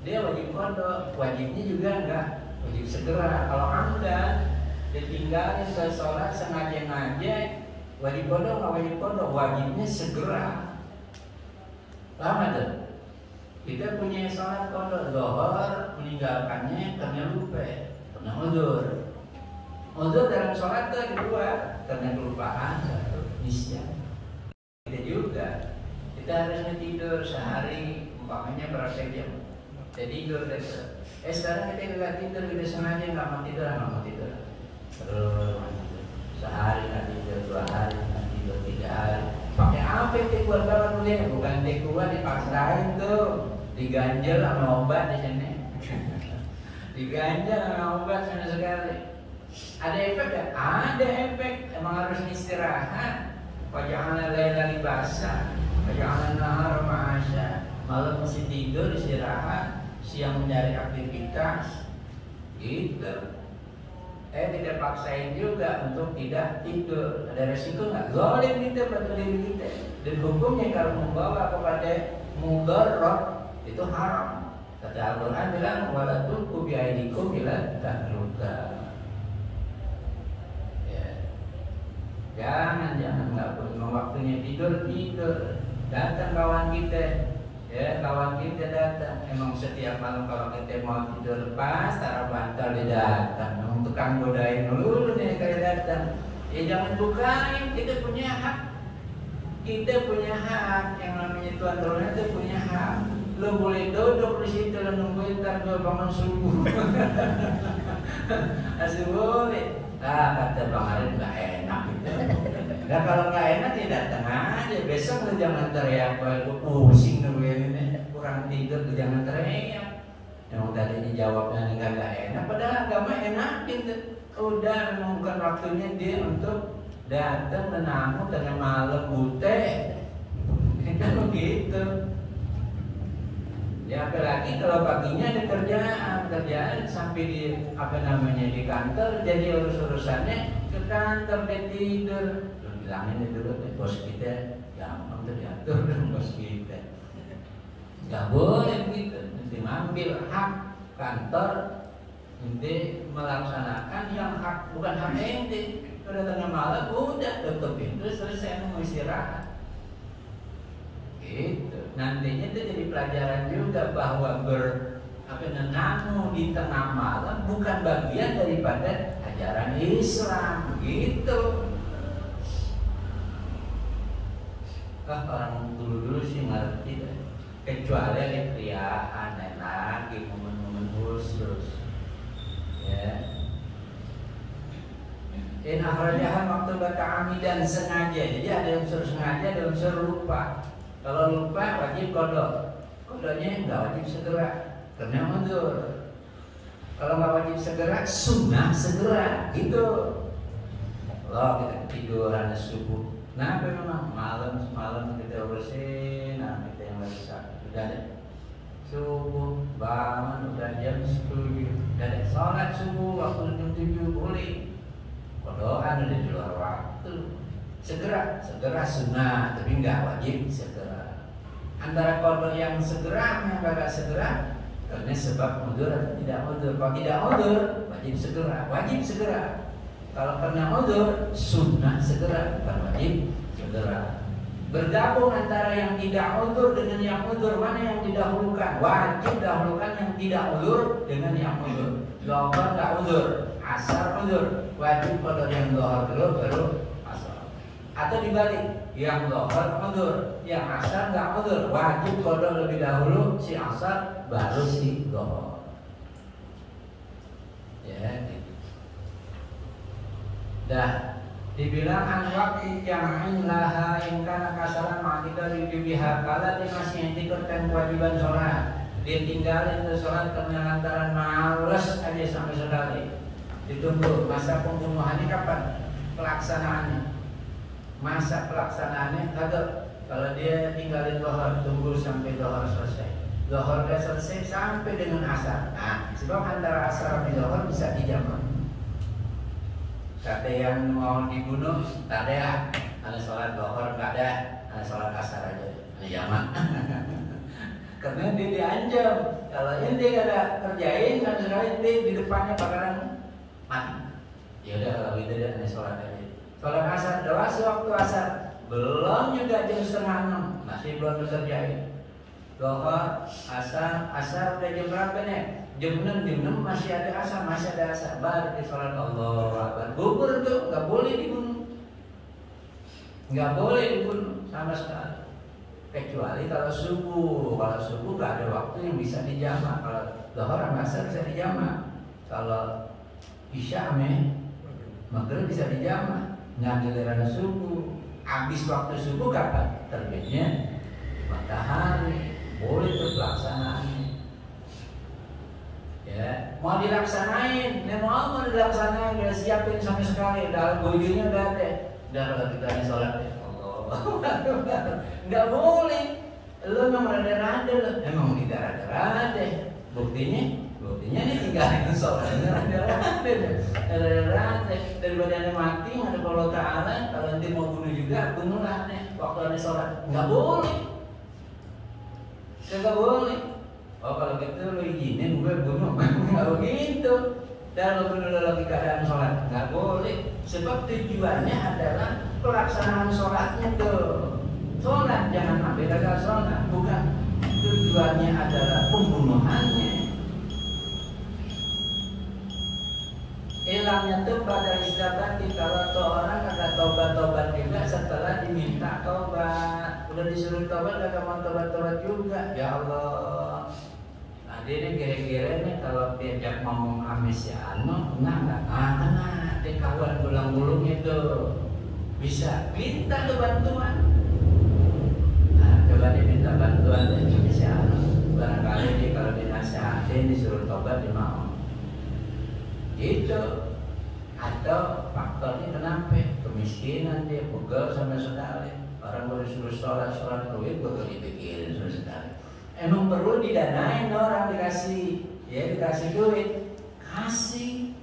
dia wajib qada, wajibnya juga enggak wajib segera. Kalau amdan ditinggalin ke sholat sengaja-ngaja, wajib qada enggak wajib qada, wajibnya segera. Paham tuh? Kita punya sholat qada zuhur meninggalkannya karena lupa. karena udzur. Udzur dalam sholat itu ada dua, karena kelupaan, satu nisyan. Kita juga, kita harusnya tidur sehari, umpamanya berapa jam. Kita tidur deh. Sekarang kita nggak tidur, kita sengaja nggak mau tidur. Terus sehari nggak tidur, 2 hari nggak tidur, 3 hari. Pakai apa yang kuat banget dulu ya? Bukan kuat dipaksain tuh, diganjel sama obat di sini. Diganjel sama obat sama sekali. Ada efek gak? Ada efek. Emang harus istirahat. Wajahana laila libasa, wajahana nahar ma'asya. Malam mesti tidur istirahat, siang mencari aktivitas. Gitu. Kita paksain juga untuk tidak tidur. Ada resiko nggak? Zalim kita pada diri kita. Dan hukumnya kalau membawa kepada mudarat itu haram. Kata Al-Quran bilang wala tulqu bi aydikum ila tahluka. Ya. Jangan nggak punya waktunya tidur. Datang kawan kita. Ya, kawan kita datang. Emang setiap malam kalau kita mau tidur lepas, taruh bantal dia datang. Emang tukang godain dulu nih kayak datang. Ya jangan bukain, kita punya hak. Kita punya hak. Yang namanya Tuhan Tuhan itu punya hak. Lo boleh duduk di situ dan nungguin ntar gue bangun subuh. Asli boleh. Kata Bang Arif nggak enak gitu. Nah kalau nggak enak ya datang aja. Besok lu jangan teriak, gue pusing nungguin kurang tidur, lu jangan teriak. Yang tadinya jawabnya nggak enak, padahal agama enak gitu. Udah memang bukan waktunya dia untuk datang menamu dengan malam bute. Kan begitu. Ya apalagi kalau paginya ada kerjaan sampai di di kantor, jadi urusannya ke kantor dia tidur. Bilangin dulu bos kita gampang tuh diatur bos kita. Nggak boleh begitu. Nanti mengambil hak kantor, nanti melaksanakan yang hak bukan hak ente. Kalau tengah malam udah tutup pintu selesai mau istirahat. Gitu. Nantinya itu jadi pelajaran juga bahwa menamu di tengah malam bukan bagian daripada ajaran Islam. Gitu. Orang dulu sih ngerti deh. Kecuali ada kriaan lagi momen-momen khusus. Ya. In akhrajahan waktu baca amidan sengaja. Jadi ada unsur sengaja, ada unsur lupa. Kalau lupa wajib kodok. Kodoknya nggak wajib segera karena mundur. Kalau nggak wajib segera, sunnah segera. Gitu. Kalau kita tiduran subuh. Nah, memang malam kita bersih, nah kita yang lagi sakit. Udah deh. Subuh bangun udah jam 10. Udah deh. Sholat subuh waktu jam 7 boleh. Kodokan udah di luar waktu. Segera sunnah, tapi nggak wajib segera. Antara kodok yang segera yang nggak segera, karena sebab udzur atau tidak udzur. Kalau tidak udzur, wajib segera. Kalau karena udzur, sunnah segera, bukan wajib segera. Bergabung antara yang tidak udzur dengan yang udzur, mana yang didahulukan? Wajib dahulukan yang tidak udzur dengan yang udzur. Zuhur nggak udzur, asar udzur, wajib pada yang zuhur dulu baru asar. Atau dibalik, yang zuhur udzur, yang asar nggak udzur, wajib pada lebih dahulu si asar baru si zuhur. Ya. Dah dibilang an waqti jam'in laha in kana kasalan ma'tika biha kala dia masih mentikkan kewajiban sholat, dia tinggalin itu sholat karena lantaran malas aja sampai sekali. Ditunggu masa pembunuhannya kapan pelaksanaannya. Masa pelaksanaannya kagak. Kalau dia tinggalin zuhur, tunggu sampai zuhur selesai. Zuhur udah selesai sampai dengan asar. Nah, sebab antara asar dan zuhur bisa dijamak. Kata yang mau dibunuh, tak ada. Ada sholat zuhur, tak ada. Ada sholat asar aja. Ada jamak. Karena dia diancam. Kalau ini dia ada kerjain, kan sekali dia di depannya bakalan mati. Ya udah kalau gitu dia ada sholat aja. Sholat asar, doa sewaktu asar. Belum juga jam 5:30, masih belum dikerjain. Zuhur, asar udah jam berapa nih? jam 6 masih ada asar, baru di sholat Allahu Akbar. Bubur tuh nggak boleh dibunuh, sama sekali. Kecuali kalau subuh nggak ada waktu yang bisa dijamak. Kalau zuhur sama asar bisa dijamak. Kalau isya maghrib bisa dijamak. Nggak giliran subuh. Habis waktu subuh kapan? Terbitnya matahari, boleh tuh pelaksanaannya. Ya, mau dilaksanain, mau dilaksanain, udah siapin sama sekali, dalam bojonya udah ada. Udah kalau kita ini sholat ya, Allah, nggak boleh. Lo memang rada-rada lo, emang tidak rada-rada. Buktinya nih tinggalin sholatnya rada-rada. Daripada anda mati, ada Allah Ta'ala, kalau nanti mau bunuh juga, bunuhlah nih. Waktu anda sholat, nggak boleh. Nggak boleh. Oh kalau gitu lo izinin gue bunuh, nggak begitu. Dan lo bunuh lagi keadaan sholat, nggak boleh. Sebab tujuannya adalah pelaksanaan sholatnya tuh. Sholat jangan sampai gagal sholat, bukan. Tujuannya adalah pembunuhannya. Hilangnya tuh pada istirahat. Kalau tuh orang kagak tobat juga setelah diminta tobat, udah disuruh tobat kagak mau tobat juga. Ya Allah. Nah, dia kira-kira nih kalau diajak ngomong amis ya enggak. Dia kawan gulang-gulung itu bisa minta tuh bantuan. Nah, coba dia minta bantuan dari si barangkali dia kalau dinasihatin disuruh tobat dia mau. Itu atau faktornya kenapa? Kemiskinan dia pegel sama sekali. Orang baru suruh sholat duit bakal dipikirin sama sekali. Emang perlu didanain orang dikasih duit, kasih.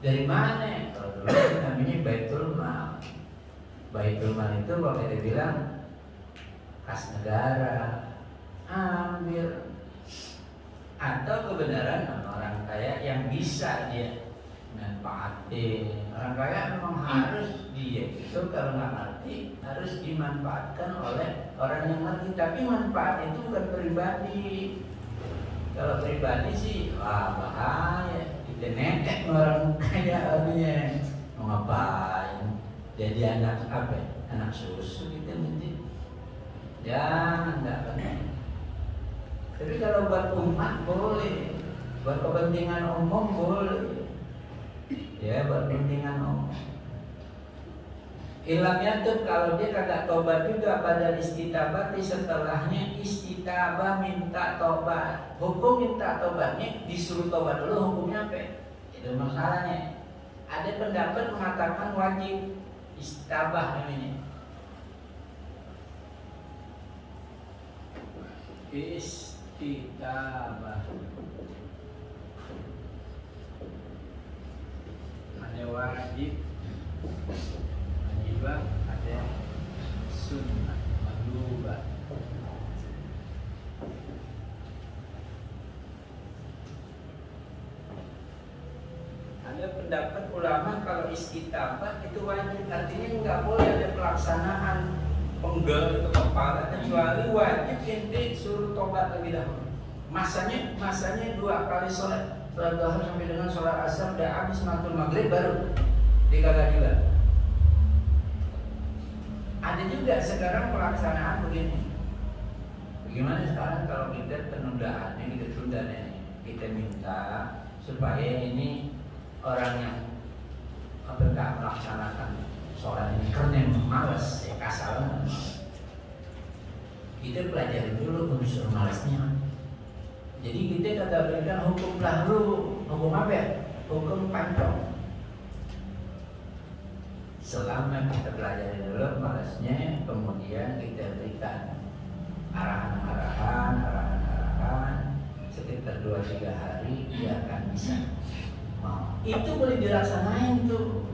Dari mana? Kalau dulu namanya Baitul Mal. Baitul Mal itu kalau kita bilang kas negara, ambil. Atau kebenaran orang kaya yang bisa dia manfaatin. Orang kaya memang harus dia itu kalau nggak ngerti harus dimanfaatkan oleh orang yang ngerti. Tapi manfaat itu bukan pribadi. Kalau pribadi sih wah bahaya. Kita netek orang kaya artinya mau ngapain? Jadi anak apa? Anak susu kita nanti. Jangan nggak benar. Tapi kalau buat umat boleh, buat kepentingan umum boleh. Ya, buat kepentingan umum. Hilangnya tuh kalau dia kagak tobat juga pada istitabah, setelahnya istitabah minta tobat. Hukum minta tobatnya disuruh tobat dulu, hukumnya apa? Itu masalahnya. Ada pendapat mengatakan wajib istitabah namanya. Istitabah. Ada wajib, ada sunnah, mandubah. Ada pendapat ulama kalau istitabah itu wajib, artinya nggak boleh ada pelaksanaan penggal ke kepala kecuali wajib ente suruh tobat lebih dahulu. Masanya 2 kali sholat zuhur sampai dengan sholat asar udah habis maghrib baru dikagak juga. Ada juga sekarang pelaksanaan begini. Bagaimana sekarang kalau kita penundaan yang kita tunda nih, kita minta supaya ini orang yang nggak melaksanakan sholat ini karena malas, ya kasar. Kita pelajari dulu unsur malasnya. Jadi kita kata berikan hukum dahulu, hukum apa ya? Hukum pancong. Selama kita pelajari dulu malasnya, kemudian kita berikan arahan, sekitar 2-3 hari dia akan bisa mau. Itu boleh dilaksanain tuh.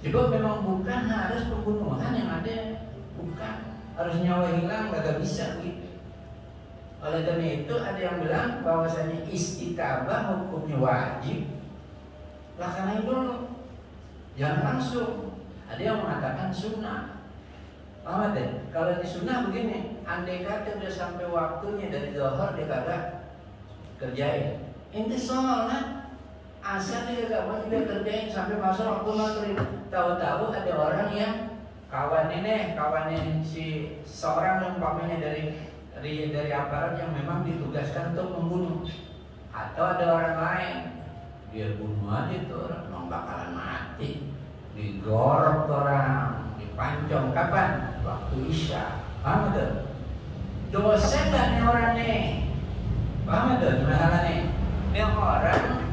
Sebab memang bukan harus pembunuhan yang ada, bukan harus nyawa hilang, nggak bisa gitu. Oleh karena itu ada yang bilang bahwasanya istitabah hukumnya wajib, laksanain dulu. Jangan langsung. Ada yang mengatakan sunnah. Paham deh? Kalau di sunnah begini, andai kata udah sampai waktunya dari zuhur dia kagak kerjain. Ente sholat, asal dia gak mau dia kerjain sampai masuk waktu maghrib. Tahu-tahu ada orang yang kawannya si seorang umpamanya dari aparat yang memang ditugaskan untuk membunuh, atau ada orang lain dia bunuh aja tuh orang, memang bakalan mati, digorok orang, dipancong. Kapan? Waktu Isya. Paham tuh? Dosa nggak nih orang nih? Paham tuh gimana nih? Ini orang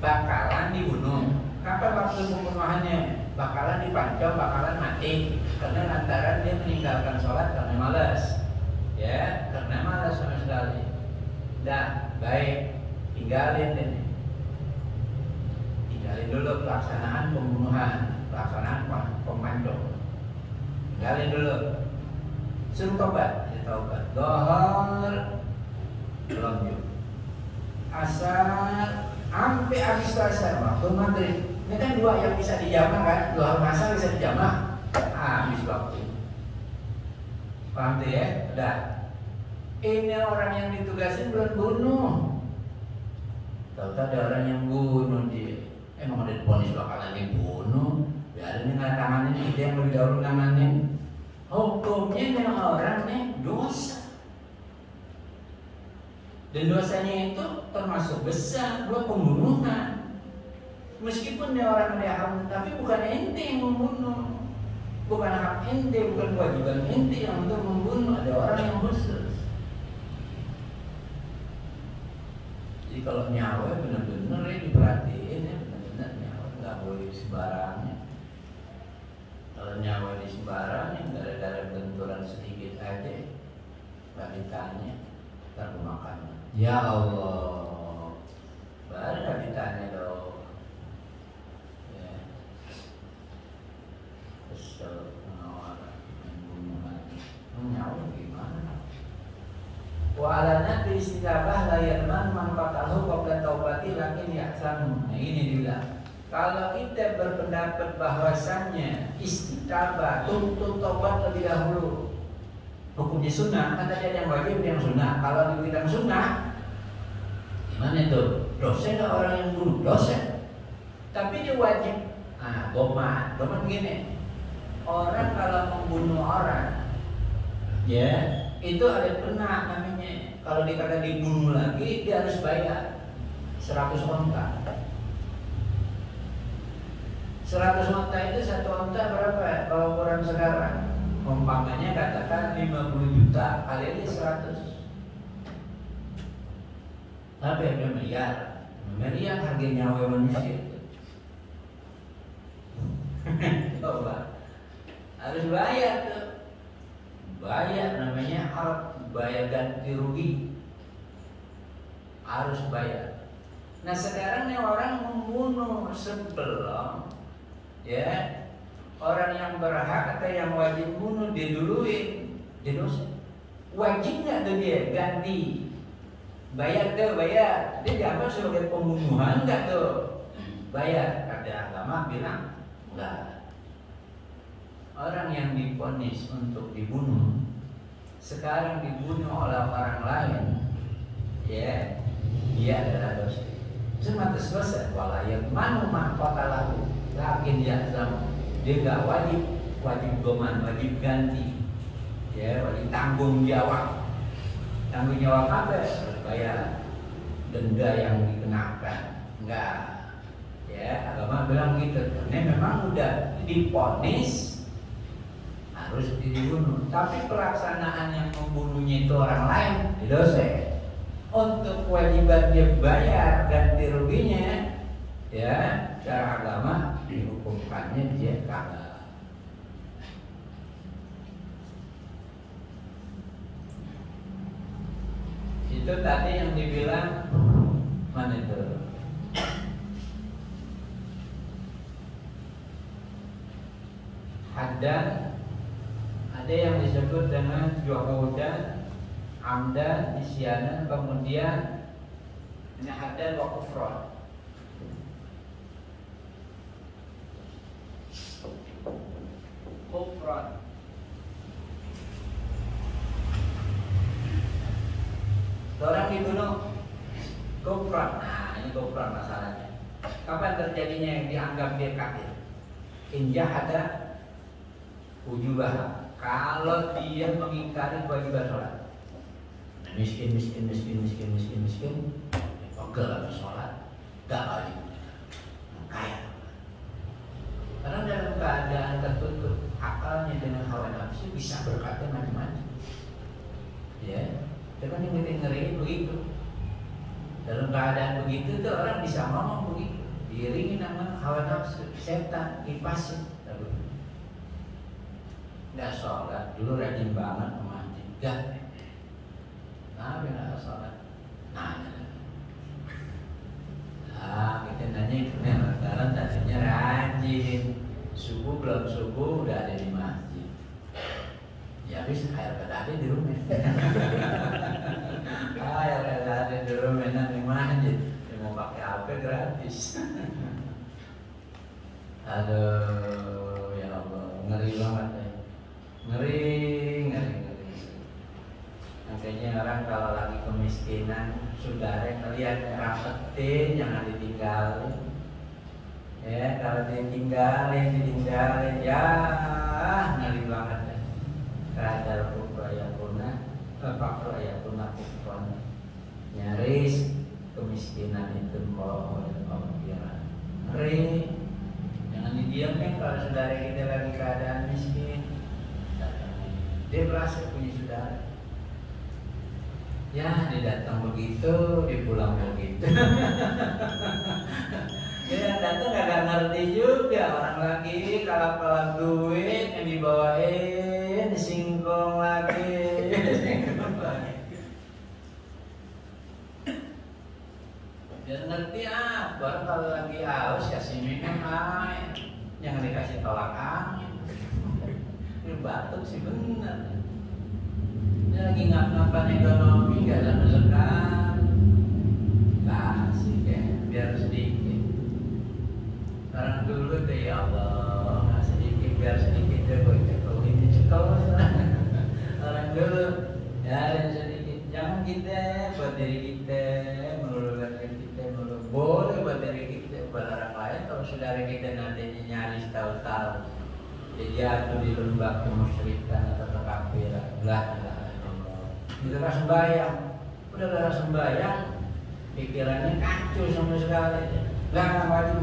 bakalan dibunuh. Kapan waktu pembunuhannya? Bakalan dipancong, bakalan mati karena lantaran dia meninggalkan sholat karena malas. Ya, karena malas sama sekali. Dah, baik, tinggalin dulu pelaksanaan pembunuhan, pelaksanaan pemancong. Tinggalin dulu. Suruh tobat, dohor belum juga. Asar sampai habis asar waktu maghrib. Ini kan dua yang bisa dijamak kan, dohor asar bisa dijamak. Habis waktu. Paham tuh ya? Udah. Ini orang yang ditugasin belum bunuh. Tahu-tahu ada orang yang bunuh dia. Emang ada diponis bakalan dibunuh. Biarin nggak tanganin, kita yang lebih dahulu nanganin. Hukumnya nih orang nih dosa. Dan dosanya itu termasuk besar, dua pembunuhan. Meskipun dia orang dia haram, tapi bukan ente yang membunuh. Bukan hak ente, bukan kewajiban ente yang untuk membunuh. Ada orang yang khusus. Jadi kalau nyawa benar-benar ya diperhatiin ya, benar-benar nyawa nggak boleh sembarangan. Kalau nyawa di sembarangan, gara-gara benturan sedikit aja, nggak ditanya, ntar makan. Ya Allah, baru nggak ditanya dong. Ya, kesel pengawalan, pembunuhan, nyawa gimana? Wa'alana bilistilabah layarman manfaatahu qabla taubati lakin ya'samu. Nah ini dibilang, kalau kita berpendapat bahwasannya istiqabah tuntut tobat lebih dahulu, hukumnya sunnah, kan tadi ada yang wajib yang sunnah. Kalau dibilang sunnah, gimana itu? Dosa nggak orang yang bunuh? Dosa. Tapi dia wajib. Nah, boman begini. Orang kalau membunuh orang, ya itu ada pena namanya. Kalau dikatakan dibunuh lagi, dia harus bayar 100 onta. 100 onta itu satu onta berapa? Kalau orang sekarang, umpamanya katakan 50 juta kali ini 100. Tapi ada miliar harga nyawa manusia. Coba, harus bayar tuh. Bayar namanya harus bayar ganti rugi, harus bayar. Nah sekarang nih orang membunuh sebelum ya orang yang berhak atau yang wajib bunuh dia duluin, dia dosa. Wajib nggak tuh dia ganti bayar tuh bayar, dia dianggap sebagai pembunuhan nggak tuh bayar? Ada agama bilang enggak. Orang yang divonis untuk dibunuh sekarang dibunuh oleh orang lain, ya dia adalah dosa. Cuma dosa walayat manu makota lalu, lakin dia nggak wajib goman, wajib ganti, ya wajib tanggung jawab. Tanggung jawab apa? Bayar denda yang dikenakan, enggak. Ya agama bilang gitu. Karena memang udah divonis harus dibunuh, tapi pelaksanaan yang membunuhnya itu orang lain dosa. Untuk kewajiban dia bayar ganti ruginya, ya secara agama dihukumkannya dia kagak. Itu tadi yang dibilang mana itu? Haddan. Ada yang disebut dengan juhudan, amdan, nisyanan, kemudian haddan wa kufran. Kufran. Orang dibunuh kufran. Nah, ini kufran masalahnya. Kapan terjadinya yang dianggap dia kafir? Injah ada ujubah. Kalau dia mengingkari kewajiban sholat, miskin, pegel habis sholat, gak wajib, kaya. Karena dalam keadaan tertutup akalnya dengan hawa nafsu bisa berkata macam-macam. Ya, cuman yang kita ngeri begitu. Dalam keadaan begitu tuh orang bisa ngomong begitu, diiringi dengan hawa nafsu, setan, kipasin. Nggak sholat, dulu rajin banget memancing, gak. Kenapa nggak sholat? Kita nanya, sekarang tadinya rajin, subuh belum subuh udah ada di masjid. Ya habis air kedade di rumah. Air kedade di rumah nanti di masjid, mau pakai HP gratis. Aduh, ya Allah, ngeri banget ya. Ngeri. Makanya orang kalau lagi kemiskinan, saudara ngelihat rapetin, jangan ditinggalin. Ya, kalau ditinggalin, ya ngeri banget ya. Kadal kufrayakuna, fakhrayakuna kufran. Nyaris kemiskinan itu kok ngeri. Jangan didiamkan kalau saudara kita lagi keadaan miskin. Dia merasa punya saudara. Ya, dia datang begitu, dia pulang begitu. Dia datang agak ngerti juga. Orang lagi kalau duit yang dibawain, disingkong lagi. Dia ngerti apa? Orang kalau lagi haus kasih minum air, jangan dikasih tolak angin. Ini batuk sih benar. Dia lagi ngap-ngapan ekonomi, gak ada menekan. Kasih kayak biar sedikit. Orang dulu tuh ya Allah, sedikit biar sedikit deh boy. Kalau ini cekel. Orang dulu ya ada sedikit. Jangan kita buat diri kita, meluluhkan kita, boleh buat diri kita, buat orang lain. Kalau saudara kita nantinya nyaris tahu-tahu dia jatuh di lembah kemusyrikan atau kekafiran, udah gak sembahyang, pikirannya kacau sama sekali. Gak wajib.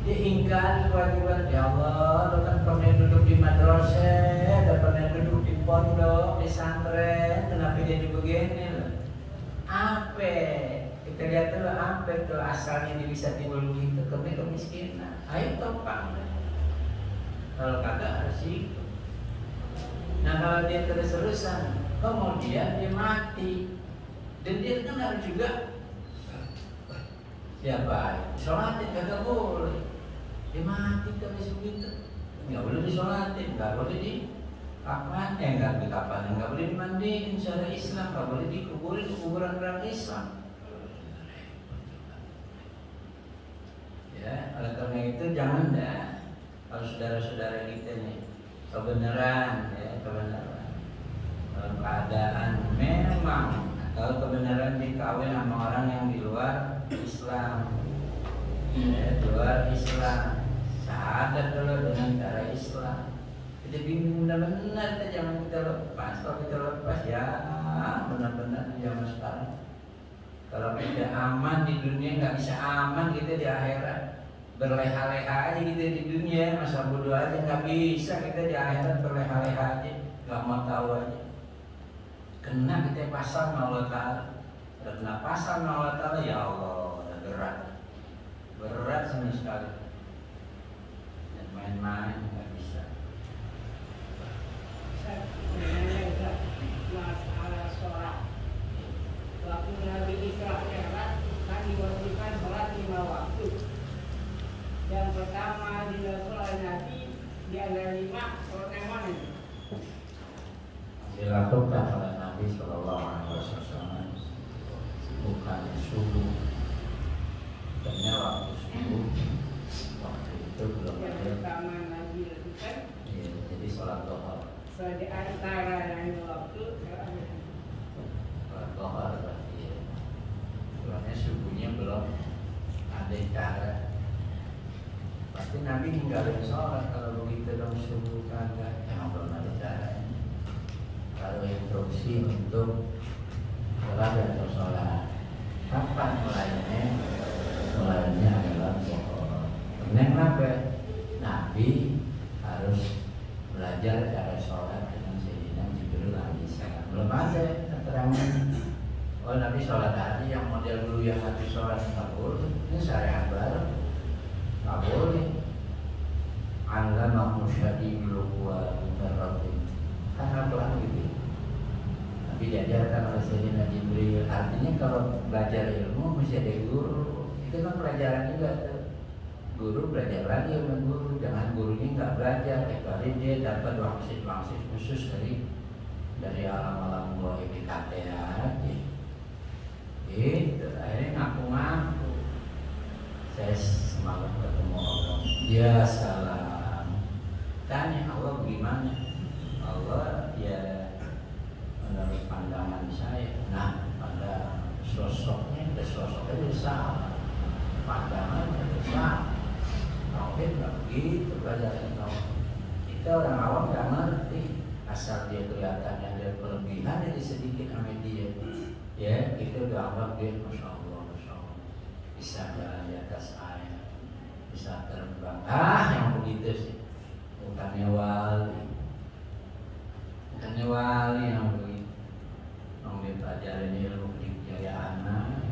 Dia ingkari kewajiban. Ya Allah, lo kan pernah duduk di madrasah, pernah duduk di pondok, di santren, kenapa jadi begini? Apa? Kita lihat dulu apa itu asalnya dia bisa timbul begitu, kemiskinan. Ayo topang. Kalau kagak harus ikut. Nah kalau dia terus-terusan, kemudian dia mati, dan dia kan harus juga ya baik, sholatin kagak boleh. Dia mati tapi begitu, nggak boleh disolatin, nggak boleh nggak boleh dimandiin secara Islam, nggak boleh dikuburin di kuburan orang Islam. Ya, oleh karena itu jangan dah. Kalau saudara-saudara kita nih kebenaran dalam keadaan memang kalau kebenaran dikawin sama orang yang di luar Islam, di luar Islam, syahadat dulu dengan cara Islam. Kita bingung benar-benar, kita jangan kita lepas. Kalau kita lepas ya benar-benar zaman sekarang. Kalau kita aman di dunia, nggak bisa aman kita di akhirat. Berleha-leha aja gitu di dunia, masa bodoh aja nggak bisa kita di akhirat berleha-leha aja, nggak mau tahu aja. Kena kita pasal Allah Ta'ala, kena pasal Allah Ta'ala, ya Allah, berat sama sekali. Dan main-main nggak bisa. Masalah sholat, waktu Nabi Isra Mi'raj kan diwajibkan sholat 5 waktu. Yang pertama di sholat Nabi di antara 5 sholat yang mana? Dilakukan oleh Nabi Sallallahu Alaihi Wasallam bukan subuh, karena waktu subuh waktu itu belum Yang ada. pertama Nabi lakukan, Ya, jadi sholat duha. so di antara yang waktu Sholat duha berarti ya. soalnya subuhnya belum ada cara. Pasti Nabi ninggalin sholat kalau begitu dong subuh kagak, emang belum ada caranya. Kalau instruksi untuk sholat atau sholat, kapan mulainya? Mulainya adalah pokok. Kenapa Nabi harus belajar cara sholat dengan Sayyidina Jibril alaihissalam? Belum ada keterangan. Oh Nabi sholat hati yang model dulu yang hati sholat nggak boleh. Ini syariat baru nggak boleh. Allamahu syadidul quwa mutarrabbin. Karena pelan gitu. Tapi diajarkan oleh Sayyidina Jibril. Artinya kalau belajar ilmu mesti ada guru. Itu kan pelajaran juga tuh. Guru belajar lagi sama guru. Jangan gurunya nggak belajar, kecuali dia dapat wangsit khusus dari alam-alam gua ini aja. Gitu, akhirnya ngaku-ngaku. Saya semalam ketemu Allah. Ya salam. Tanya Allah bagaimana? Allah ya menurut pandangan saya. Nah, pada sosoknya sama. Pandangannya sama. Tauhid nggak begitu pelajaran tauhid. Kita orang awam nggak ngerti. Asal dia kelihatannya ada kelebihan jadi sedikit sama dia. Ya, kita udah anggap dia masya Allah, bisa jalan di atas air, bisa terbang. Yang begitu sih, bukannya wali yang begitu. Yang dipelajarin ilmu dijaya anak.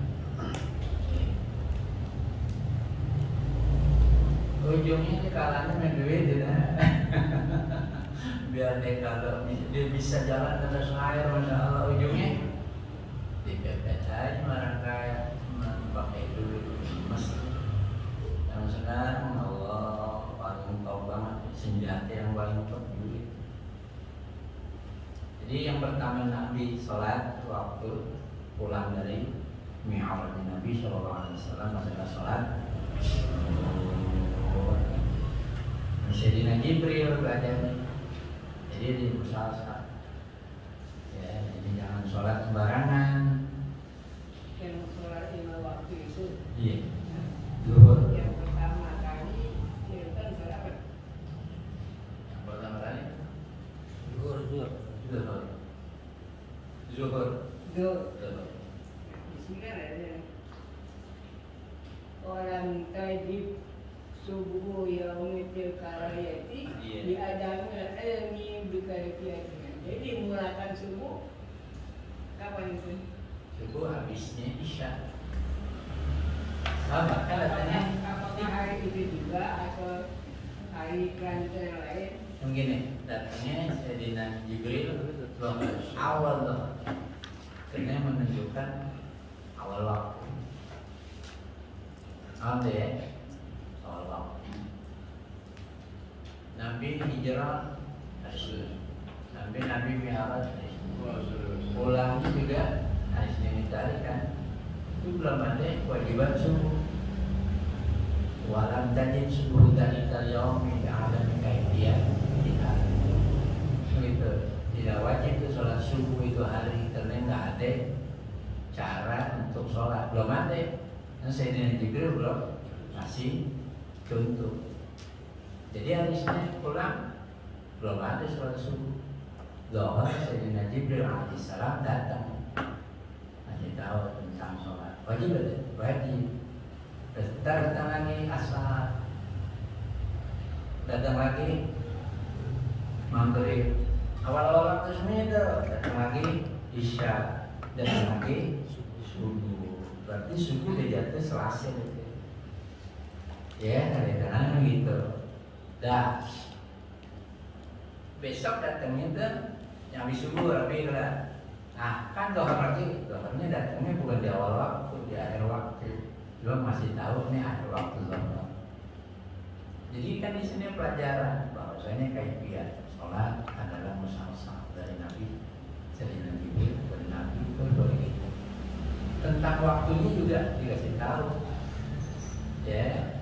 Ujungnya ini kalahnya main duit, ya. Biar dia kalau dia bisa jalan di atas air, masya Allah ujungnya. Dipepet aja orang kaya pakai duit emas. Yang sekarang Allah paling tahu banget senjata yang paling top duit. Jadi yang pertama Nabi sholat waktu pulang dari Mi'raj Nabi SAW adalah sholat. Sayyidina Jibril belajarnya. Jadi di musafir. Ya, jadi jangan sholat sembarangan. Yang sholat 5 waktu itu. Iya. Zuhur. Yang pertama kali itu kan sholat apa? Yang pertama kali. Zuhur. Di sini kan ada orang tajib subuh yaumitil karayati di adamil ilmi bikarifiyatinya. Jadi mulakan subuh kapan itu? Subuh habisnya isya. Sama kan katanya. Apakah hari itu juga atau hari kelanjutan yang lain? Mungkin datangnya Sayyidina Jibril awal loh. Karena menunjukkan awal waktu. Awal waktu. Nabi hijrah hari Senin. Nabi Mi'raj hari Senin. Pulangnya juga hari Senin tadi kan. Itu belum ada kewajiban subuh. Walam tajid subuh dari yaumi ada kaitian tidak. Begitu. Tidak wajib itu sholat subuh itu hari karena nggak ada cara untuk sholat. Belum ada. Nah, Sayyidina Jibril belum masih contoh. Jadi hari Senin pulang belum ada sholat subuh. Zuhur Sayyidina Jibril alaihissalam datang ngasih tahu tentang sholat. Wajib ada, wajib. Datang lagi asar, datang lagi maghrib. Awal-awal waktu Senin itu datang lagi isya, datang lagi subuh. Berarti subuh udah jatuh Selasa gitu. Ya, ada tenang gitu. Dah. Besok datangnya tuh yang habis subuh rapi lah. Nah, kan dokternya datangnya bukan di awal waktu, di akhir waktu. Cuma masih tahu nih ada waktu zohor. Jadi kan di sini pelajaran bahwasanya kaifiat sholat adalah musalsal dari Nabi Sayyidina Jibril dari Nabi itu begitu. Tentang waktunya juga dikasih tahu. Ya,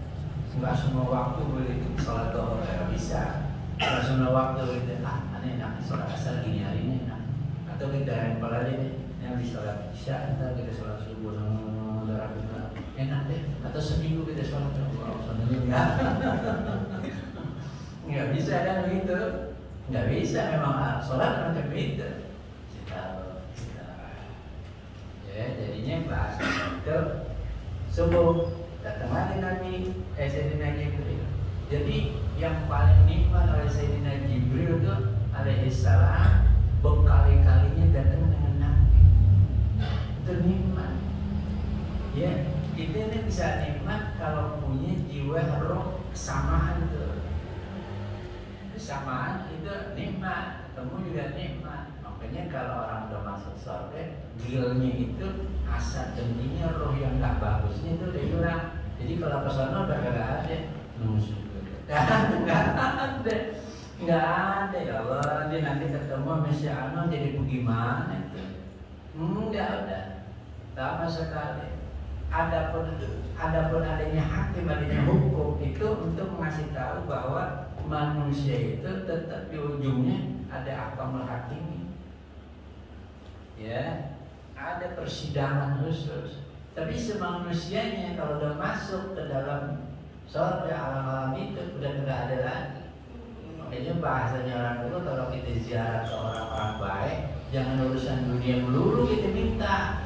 nggak semua waktu boleh sholat zohor bisa. Nggak semua waktu boleh aneh nak sholat asar gini hari ini. Atau kita yang aja nih yang di sholat isya, ntar kita sholat subuh sama benar enak deh, atau seminggu kita sholat enggak. Nggak bisa kan begitu, nggak bisa memang sholat macam itu. Ya jadinya bahasa itu subuh datang lagi Nabi Sayyidina Jibril. Jadi yang paling nikmat oleh Sayyidina Jibril itu alaihissalam berkali-kalinya datang dengan Nabi. Itu nikmat. Ya, kita ini bisa nikmat kalau punya jiwa roh kesamaan itu. Kesamaan itu nikmat, ketemu juga nikmat. Makanya kalau orang udah masuk surga, gilnya itu asal dengkinya roh yang nggak bagusnya itu udah hilang. Jadi kalau ke sana udah nggak ada, nggak ada ya Allah. Nanti ketemu Mesya Ano jadi bagaimana itu? Nggak ada, sama sekali. Adapun adanya hakim, adanya hukum itu untuk mengasih tahu bahwa manusia itu tetap di ujungnya ada akamul hakimi. Ya, ada persidangan khusus. Tapi semanusianya kalau udah masuk ke dalam surga alam-alam itu udah tidak ada lagi. Makanya bahasanya orang dulu kalau kita ziarah ke orang-orang baik, jangan urusan dunia melulu kita minta.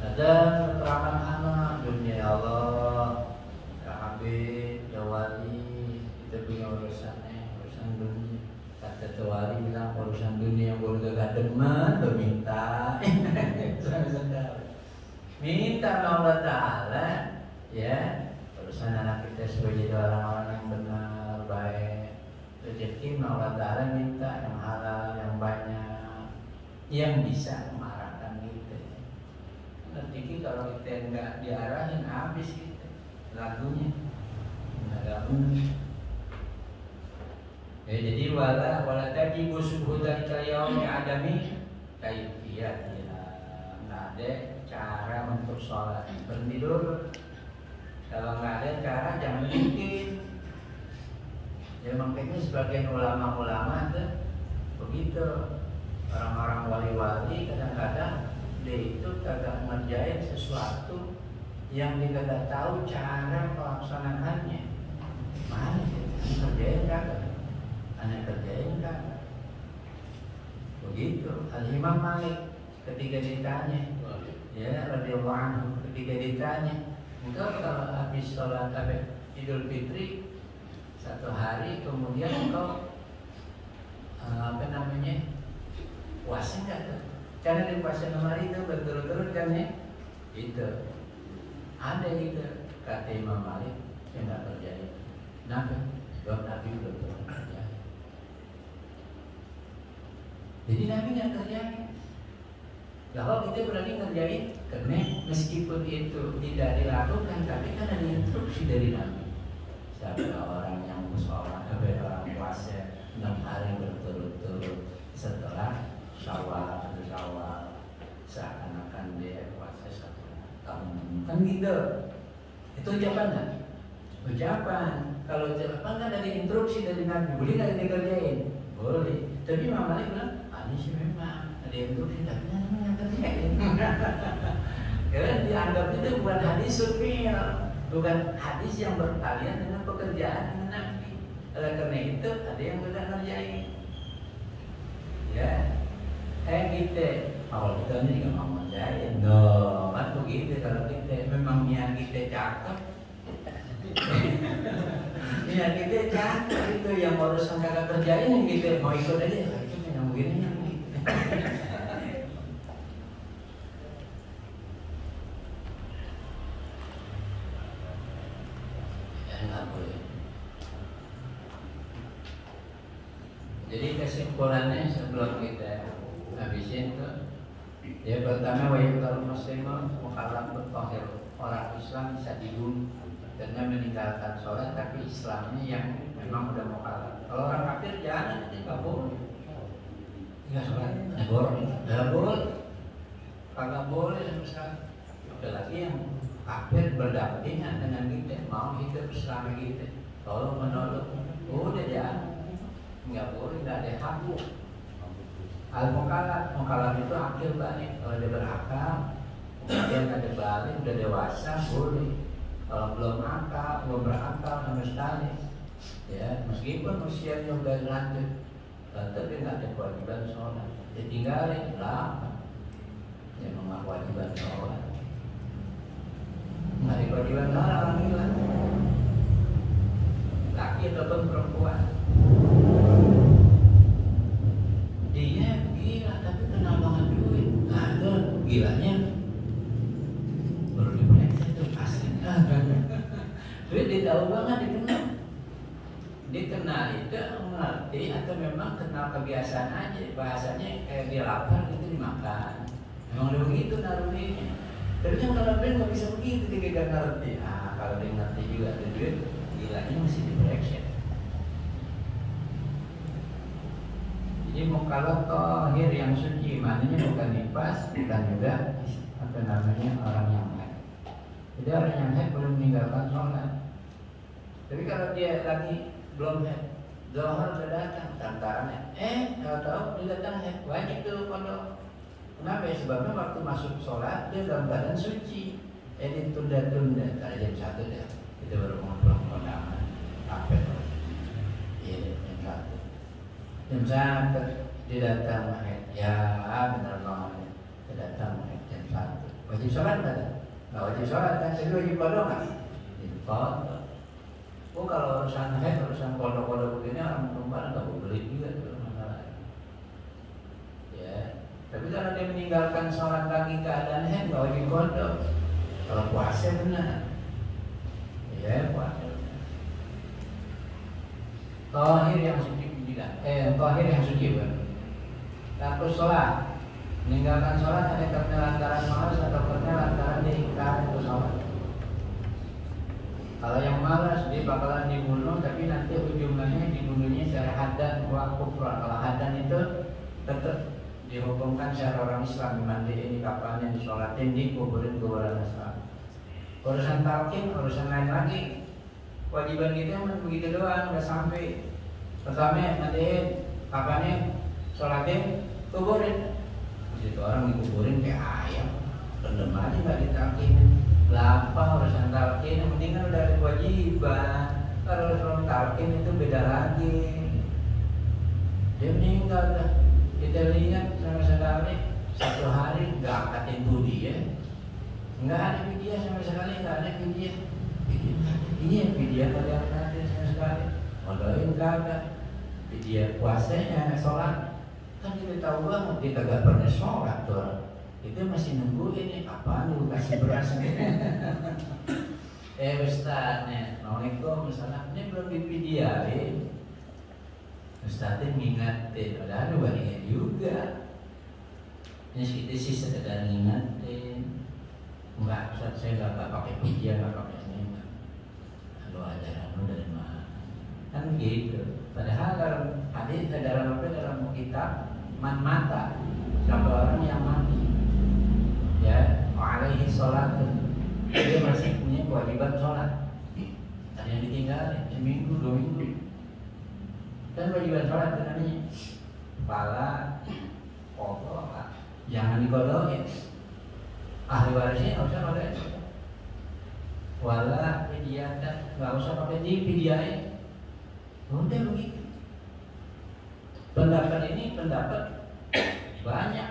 Ada keramat anak dunia ya Allah, ya Habib, ya Wali, kita punya urusan dunia. Kata Wali bilang urusan dunia yang boleh gak demen, minta. Minta Allah Ta'ala, ya urusan anak kita supaya jadi orang-orang yang benar, baik. Rezeki Allah Ta'ala minta yang halal, yang banyak, yang bisa mengarahkan kita. Nanti kalau kita nggak diarahin habis kita lagunya nggak benar. Ya, jadi wala tadi busuh dari kalian adami kayak ya nggak ada cara untuk sholat. Berhenti dulu. Kalau nggak ada cara jangan bikin. Ya makanya sebagian ulama-ulama tuh begitu, orang-orang wali-wali kadang-kadang dia itu kagak ngerjain sesuatu yang dia kagak tahu cara pelaksanaannya. Mana sih? Ngerjain kagak? Anak kerjain kagak? Begitu. Al-Imam Malik ketika ditanya, ya radhiyallahu anhu, ketika ditanya, engkau kalau habis sholat Idul Fitri satu hari kemudian engkau puasa enggak tuh? Karena di puasa lemari itu berturut-turut kan ya? Itu ada itu kata Imam Malik yang nggak terjadi. Kenapa? Sebab Nabi belum terjadi. Jadi Nabi nggak terjadi. Kalau kita berani ngerjain, karena meskipun itu tidak dilakukan, tapi kan ada instruksi dari Nabi. Siapa orang yang musola, orang puasa 6 hari berturut-turut setelah Syawal seakan-akan dia puasa 1 tahun, kan gitu. Itu ucapan. Kalau ucapan kan ada instruksi dari Nabi, boleh nggak dikerjain? Boleh. Tapi Imam Malik bilang, ini sih memang ada instruksi, tapi namanya kerjain. Karena dianggap itu bukan hadis surfil, bukan hadis yang berkalian dengan pekerjaan dengan Nabi. Oleh karena itu ada yang tidak ngerjain. Ya, kita awal kita ini juga mau ngerjain. No, kan begitu kalau kita memang niat kita cakep. Niat kita cakep itu yang urusan kagak kerjain yang kita mau ikut aja. Itu yang begini yang gitu. Jadi kesimpulannya sebelum kita habisin tuh, ya pertama wajib kalau muslim mukallaf bertahir, orang Islam bisa dibunuh karena meninggalkan sholat, tapi Islamnya yang memang udah mukallaf. Kalau orang kafir jangan, nggak boleh. Nggak sholat, nggak boleh, kagak boleh sama sekali. Apalagi yang kafir berdampingan dengan kita, mau hidup Islam kita, tolong menolong, udah jangan. Nggak boleh, nggak ada hak. Al-Mukallaf itu akil balik. Kalau dia berakal, Kemudian ada balik udah dewasa boleh. Kalau belum berakal sama sekali, ya meskipun usianya udah lanjut, tapi nggak ada kewajiban sholat, ditinggalin lah. Ya memang kewajiban sholat, nggak ada kewajiban sholat orang gila, laki ataupun perempuan. Dia gila tapi kenal banget duit, nah itu gilanya baru diperiksa tuh pasti. Duit dia tahu banget dikenal. Dia kenal itu ngerti atau memang kenal kebiasaan aja, bahasanya kayak dia lapar gitu dimakan. Memang udah begitu naruhnya. Tapi yang kalau dia nggak bisa begitu, dia gak ngerti. Ah kalau dia ngerti juga ada duit, gilanya mesti diperiksa. Jadi mukalaf tohir yang suci, maknanya bukan nifas, bukan juga apa namanya orang yang haid. Jadi orang yang haid belum meninggalkan sholat. Tapi kalau dia lagi belum haid, zuhur sudah datang, tantarannya, tahu dia datang haid, wajib tuh pondok. Kenapa? Sebabnya waktu masuk sholat dia dalam keadaan suci. Ditunda-tunda, tadi jam 1 dah, kita baru mau pulang kondangan, apa? Iya, jam 1. Jam 1 dia datang haid, ya benar banget, dia datang haid jam 1. Wajib sholat nggak? Nggak wajib sholat kan? Jadi wajib pondok nggak? Wajib pondok. Oh kalau urusan haid, urusan pondok-pondok begini orang perempuan nggak boleh beli juga tuh masalah. Ya, tapi kalau dia meninggalkan sholat lagi keadaan haid nggak wajib pondok. Kalau puasa benar, ya puasa. Tohir yang suci juga, tohir yang suci bukan. Terus sholat, meninggalkan sholat ada karena lantaran malas atau karena lantaran diingkar untuk sholat. Kalau yang malas dia bakalan dibunuh, tapi nanti ujungnya dibunuhnya secara hadan wa kufran. Kalau hadan itu tetap dihukumkan secara orang Islam, dimandiin, dikafanin, disolatin, dikuburin kuburan Islam. Urusan talqin, urusan lain lagi. Kewajiban kita cuma begitu doang, udah sampai. Pertama mandiin, kafanin, solatin, kuburin. Jadi orang dikuburin kayak ayam, rendam aja nggak ditalqinin. Lapar urusan talqin, yang penting kan udah ada kewajiban. Kalau urusan talqin itu beda lagi. Dia meninggal dah. Kita lihat sama sekali 1 hari nggak angkatin budi ya, nggak ada video sama sekali, nggak ada video. Ini video nggak diangkatin sama sekali. Modoin kagak. Video puasanya sholat kan kita tahu banget dia kagak pernah sholat tuh. Itu masih nungguin nih, apaan lu kasih beras nih? Ustaz nih, Assalamualaikum, misalnya ini belum divideoin. Ustaznya ngingetin, padahal lu ingat juga. Ini kita sih sekedar ngingetin. Enggak, Ustaz saya nggak pakai video, nggak pakai ini. Lu ajaran lu dari mana? Kan gitu. Padahal dalam hadis, dalam kitab man mata, siapa orang yang mati. Ya, alaihi sholat, dia masih punya kewajiban sholat. Ada yang ditinggalin seminggu, 2 minggu. Dan kewajiban sholat itu namanya kepala kodok, jangan dikodokin. Ahli warisnya nggak usah pakai wala pidiatan, nggak usah pakai dipidiain. Udah begitu. Pendapat ini pendapat banyak,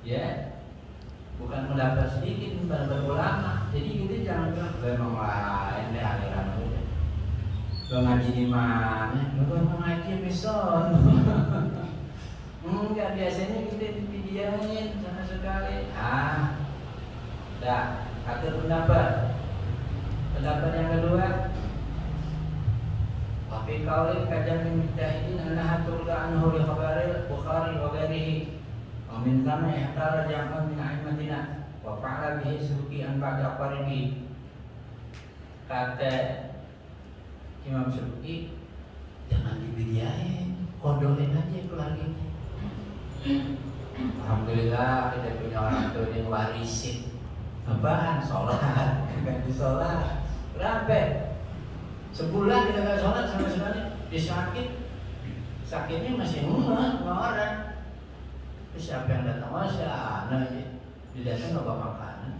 ya. Bukan pendapat sedikit, pendapat ulama. Jadi kita jangan bilang memang lain deh aliran udah. Lo ngaji di mana? Lo mau ngaji besok? Enggak, biasanya kita dipidiain sama sekali. Dah, atur pendapat. Pendapat yang kedua, wafi kaulin kajam mujtahidin annaha turda anhu li khabaril Bukhari wa ghairihi. Min zaman ihtara jam'an min a'immatina wa fa'ala bihi Subki an ba'da aqaribi. Kata Imam Subki, jangan dibidiain, kodokin aja keluarganya. Alhamdulillah kita punya orang tua yang warisin. Apaan? Sholat, ganti sholat. Berapa? Sebulan kita gak sholat sama sekali. Disakit, sakitnya masih murah sama orang. Siapa yang datang? Masya Allah, Lidahnya nggak bawa makanan.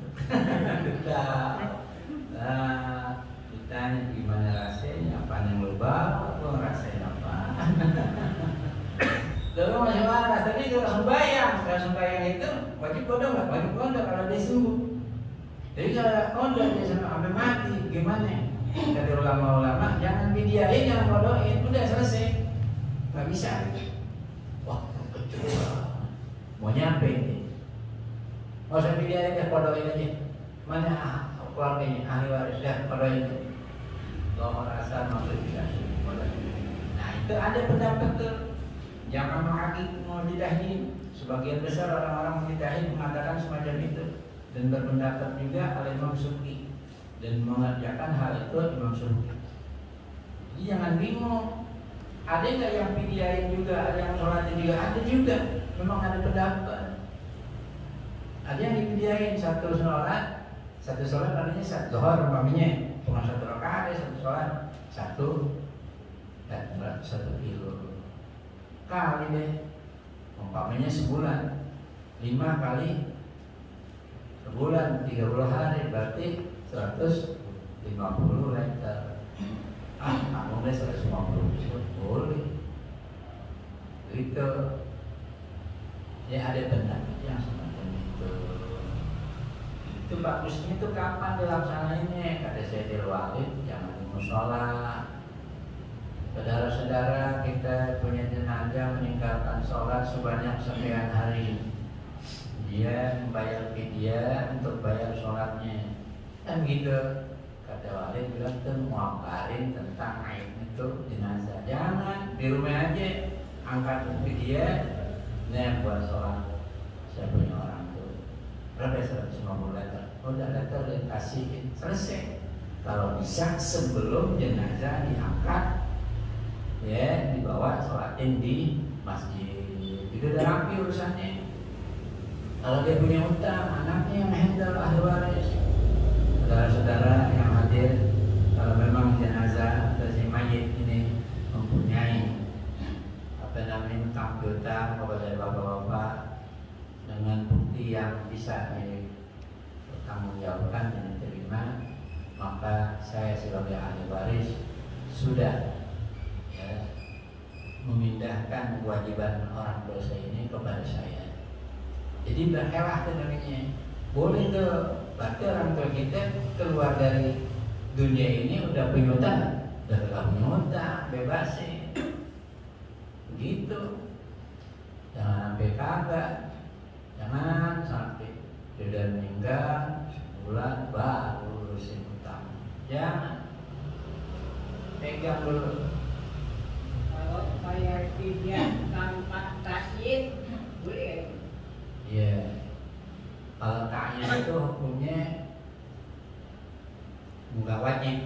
Nah, ditanya gimana rasanya, apa yang lo bawa, lo ngerasain apa? Lalu masih marah, tadi itu langsung bayang itu wajib kodok nggak? Wajib kodok kalau dia sembuh. Jadi kalau kodok dia sampai mati, gimana? Kata ulama-ulama, jangan bidiain, jangan kodokin, udah selesai, nggak bisa. Wah, kecewa. Mau nyampe ini? Mau saya bidiain ya kodokin aja. Mana keluarganya ahli waris ya kodokin. Lo merasa maksud bisa. Nah itu ada pendapat tuh. Jangan mau didahin. Sebagian besar orang-orang didahin mengatakan semacam itu. Dan berpendapat juga Imam Subki dan mengerjakan hal itu Imam Subki. Jadi jangan bingung. Ada nggak yang pidiain juga, ada yang sholatin juga, ada juga. Memang ada pendapat. Ada yang dipidiain satu sholat artinya satu zuhur umpamanya cuma 1 rakaat, satu sholat satu kilo kali deh, umpamanya sebulan 5 kali sebulan 30 hari berarti 150 liter. Kamu deh 150 boleh. Gitu. Ya ada pendapat yang semacam itu. Itu bagusnya itu kapan dilaksanainnya? Kata Sayyidil Walid, jangan di mushola. Saudara-saudara kita punya jenazah meninggalkan sholat sebanyak sekian hari. Dia membayar fidyah untuk bayar sholatnya. Kan gitu. Kata Walid bilang tuh muakarin tentang aib itu jenazah. Jangan di rumah aja angkat fidyah, nih buat sholat. Saya punya orang tuh berapa 150 liter. Udah liter dikasihin selesai. Kalau bisa sebelum jenazah diangkat, ya dibawa sholatin di masjid. Itu udah rapi urusannya. Kalau dia punya utang, anaknya yang handle ahli waris. Saudara-saudara yang hadir, kalau memang jenazah atau si mayit ini mempunyai utang piutang kepada bapak-bapak dengan bukti yang bisa dipertanggungjawabkan dan diterima, maka saya sebagai ahli waris sudah memindahkan kewajiban orang tua saya ini kepada saya. Jadi berhelah tuh namanya. Boleh tuh, berarti orang tua kita keluar dari dunia ini udah punya utang, udah punya utang, bebasin. Begitu. Jangan sampai kagak, jangan sampai sudah meninggal sebulan baru lurusin utang. Jangan. Pegang dulu. Kalau bayar fidyah tanpa takyid boleh? Iya. Kalau takyid itu hukumnya nggak wajib.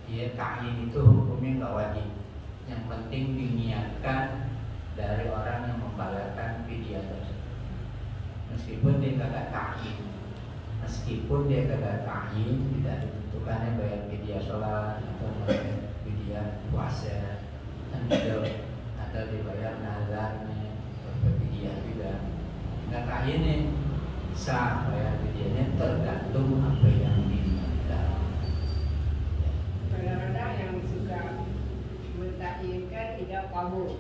Iya, takyid itu hukumnya nggak wajib. Yang penting diniatkan dari orang yang membayarkan fidyah tersebut. Meskipun dia kagak takyid, tidak ditentukannya bayar fidyah sholat atau bayar fidyah puasa, atau dibayar nazarnya atau fidyah juga. Nggak takyid nih, sah bayar fidyahnya tergantung apa yang diminta. Kadang-kadang yang suka mentakyidkan tidak kabur.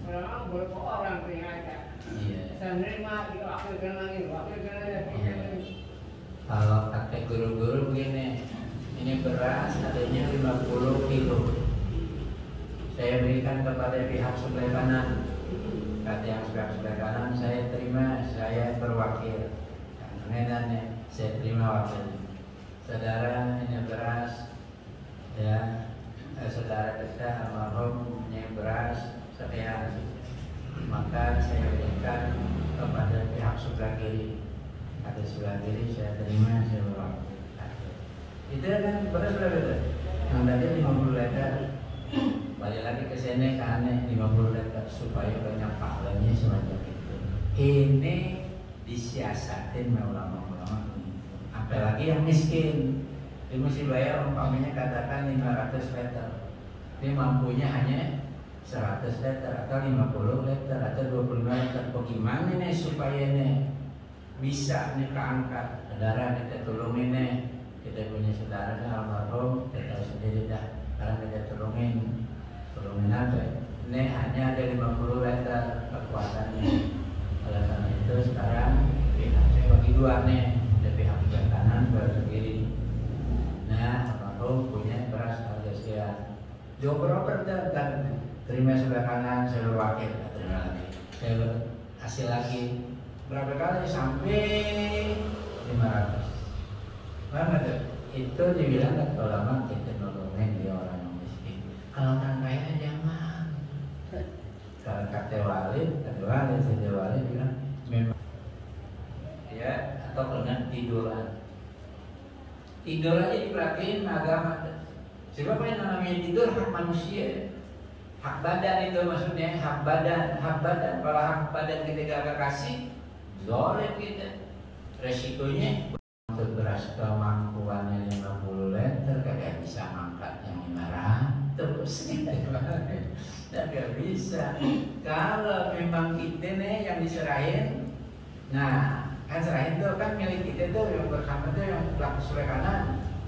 Orang boleh kok orang ternyata. Iya. Saya menerima diwakilkan lagi. Kalau kakek guru-guru begini, ini beras adanya 50 kilo. Saya berikan kepada pihak sebelah kanan. Kata yang sebelah kanan saya terima, saya berwakil. Karena saya terima wakil. Saudara ini beras, ya, saudara kita almarhum punya beras sekian, maka saya berikan kepada pihak sebelah kiri. Kata sebelah kiri saya terima, saya berwakil. Itu kan beras berapa itu? Yang tadi 50 liter. Balik lagi ke sini ke aneh 50 liter supaya banyak pahalanya semacam itu. Ini disiasatin ulama-ulama. Apalagi yang miskin, dia mesti bayar umpamanya katakan 500 liter. Dia mampunya hanya 100 liter atau 50 liter atau 25 liter. Bagaimana nih supaya nih bisa nih keangkat, saudara kita tolongin nih, kita punya saudara almarhum, kita tahu sendiri dah, sekarang kita tolongin apa? Ini hanya ada 50 liter kekuatannya. Oleh karena itu sekarang pihak saya bagi dua nih, ada pihak sebelah kanan, sebelah kiri. Nah, almarhum punya beras harga sekian. Jauh berapa dan terima sebelah kanan, saya wakil, terima lagi. Saya hasil lagi berapa kali sampai 500. Mana tuh? Itu dibilang kata ulama kita nolongin dia orang yang miskin. Kalau orang kaya jangan. Kalau kata walid bilang memang ya atau kena tiduran. Tidur aja diperhatiin agama. Sebab yang namanya tidur hak manusia. Hak badan itu maksudnya hak badan. Kalau hak badan kita gak kasih, zalim kita. Resikonya untuk beras kemampuannya 50 liter kagak bisa ngangkat yang 500 gak bisa. Kalau memang kita nih yang diserahin, nah kan serahin tuh kan milik kita tuh yang bersama tuh yang belakang sebelah kanan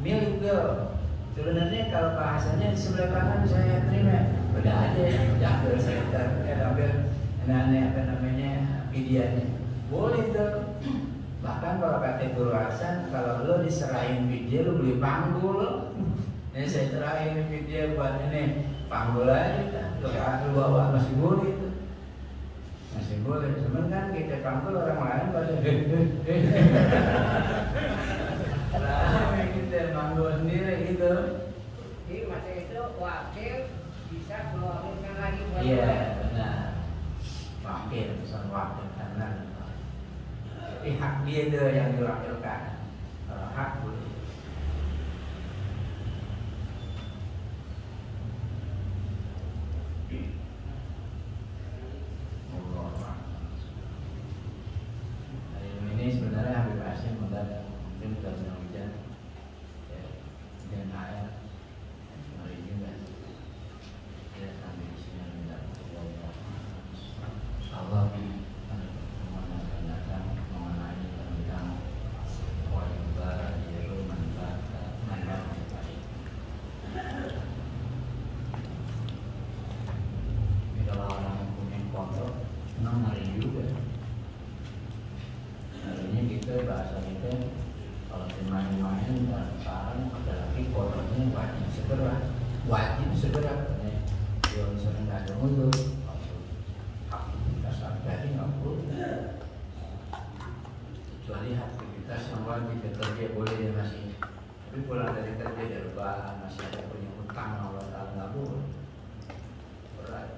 milik tuh. Sebenarnya kalau bahasanya di sebelah kanan saya terima, udah aja, ambil saya ambil apa namanya videonya, boleh tuh. Bahkan kalau kata Guru Hasan, kalau lo diserahin video lo beli panggul. Ini saya serahin video buat ini panggul aja, lo bawa masih boleh itu, masih boleh. Cuman kan kita panggul orang lain pada nah, kita panggul sendiri gitu. Jadi masa itu wakil bisa keluarkan lagi buat Iya benar, wakil pesan wakil kanan. Tapi hak dia itu yang diwakilkan. Kalau hak boleh. Hari ini sebenarnya Habib Hasyim mendadak mungkin sudah hujan, hujan air, hari juga. Ya sampai di sini Allah wajib segera yang sering ada untuk aktivitas pribadi nggak boleh, kecuali aktivitas yang wajib kerja boleh ya masih. Tapi pulang dari kerja dari bahan masih ada punya utang Allah Taala nggak boleh. Berat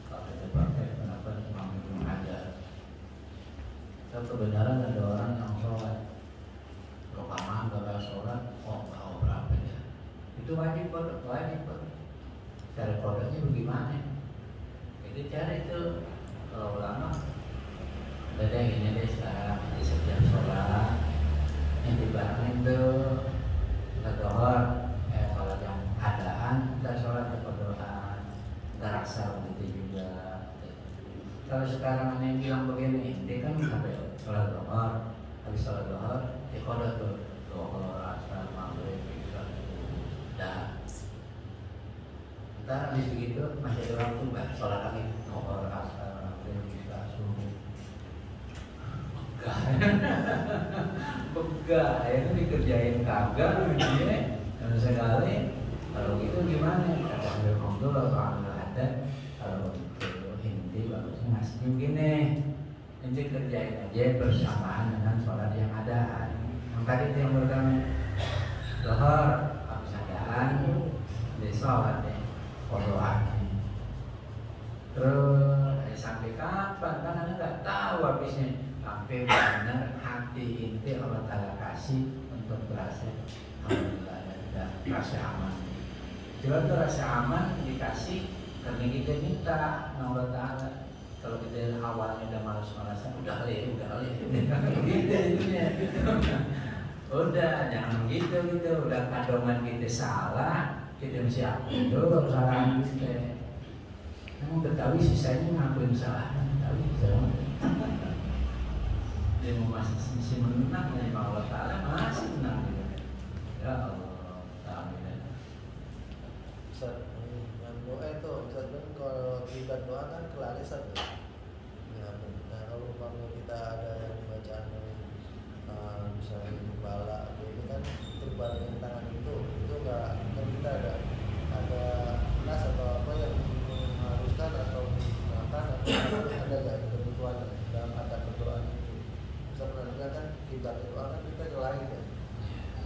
kalau kita pakai kenapa memang mengajar. Kalau kebenaran ada orang yang sholat, kalau kamar nggak sholat, tahu berapa ya? Itu wajib banget. Cara kodoknya bagaimana? Itu cara itu kalau ulama ada yang ini deh sekarang di setiap sholat yang dibarengin tuh kedohor, sholat yang adaan, kita sholat kedohan, kita raksa begitu juga. Kalau sekarang ada yang bilang begini, dia kan sampai sholat dohor, habis sholat dohor, dia kodok tuh dohor, asar, maghrib, isya, dah. Ntar habis begitu masih ada waktu mbak sholat lagi dohor, asar, maghrib, isya, subuh. Begah, itu dikerjain kagak begini, dan sekali. Kalau gitu gimana? Kata ambil kondol atau ambil adat, kalau begitu inti bagusnya ngasih begini. Inti kerjain aja bersamaan dengan sholat yang adaan. Yang tadi itu yang pertama dohor, habis adaan, di sholat ya, kodohan. Terus sampai kapan? Kan anda nggak tahu habisnya. Sampai benar hati inti Allah Ta'ala kasih untuk berasa alhamdulillah ada rasa aman. Coba tuh rasa aman dikasih karena kita minta Allah Ta'ala. Kalau kita awalnya udah malas-malasan, udah kali gitu itunya. Udah jangan gitu, udah kandungan kita salah, kita mesti akui dulu kesalahan kita. Kamu Betawi sisanya ngakuin salah, Betawi bisa. dia masih menang ya Allah Ta'ala masih menang juga. Ya Allah Ta'ala. Ustaz, yang doa itu Ustaz kan kalau kita doa kan kelaris satu. Ya, nah kalau umpamanya kita ada yang bacaan misalnya bala ini kan terbalik tangan itu enggak kan kita ada nas atau apa yang mengharuskan atau menggunakan atau ada nggak kebutuhan dalam kata berdoa itu. Sebenarnya kan kiblat doa kan kita ke lain ya.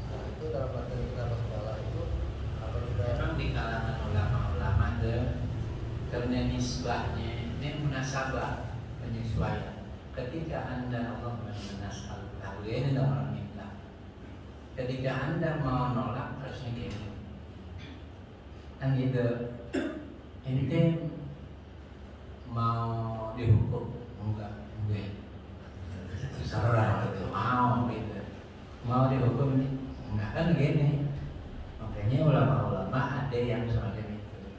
Nah itu dalam materi kenapa segala itu apa kita memang di kalangan ulama-ulama karena nisbahnya ini munasabah penyesuaian. Ketika Anda Allah menasal tahu ini orang minta. Ketika Anda mau nolak harusnya gini. Kan gitu. Ente mau dihukum enggak? Terserah gitu. Mau gitu. Mau dihukum ini enggak kan gini. Makanya ulama-ulama ada yang semacam itu.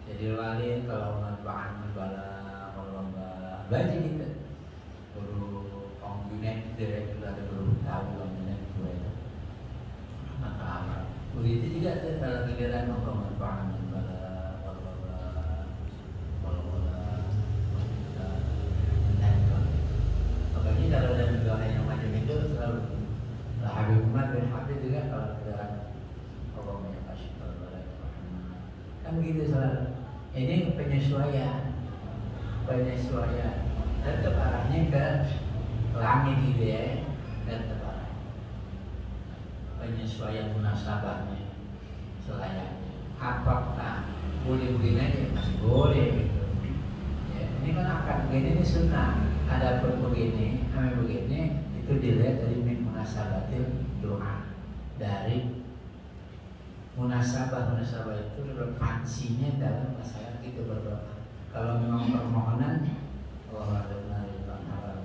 Jadi wali kalau manfaat bala baca gitu. Guru komponen itu ada guru tahu komponen itu. Maka begitu juga dalam giliran manfaat makanya kalau dalam doa yang macam itu selalu Habib Umar bin Habib juga kalau dalam Allahumma kasih kan begitu selalu. Ini penyesuaian tetap arahnya ke langit gitu ya, tetap arah penyesuaian munasabahnya selayaknya. Apakah boleh begini aja masih boleh gitu ya, ini kan akad begini ini sunnah. Ada pun begini itu dilihat dari munasabatil doa, dari munasabah itu relevansinya dalam masalah kita berdoa. Kalau memang permohonan Allah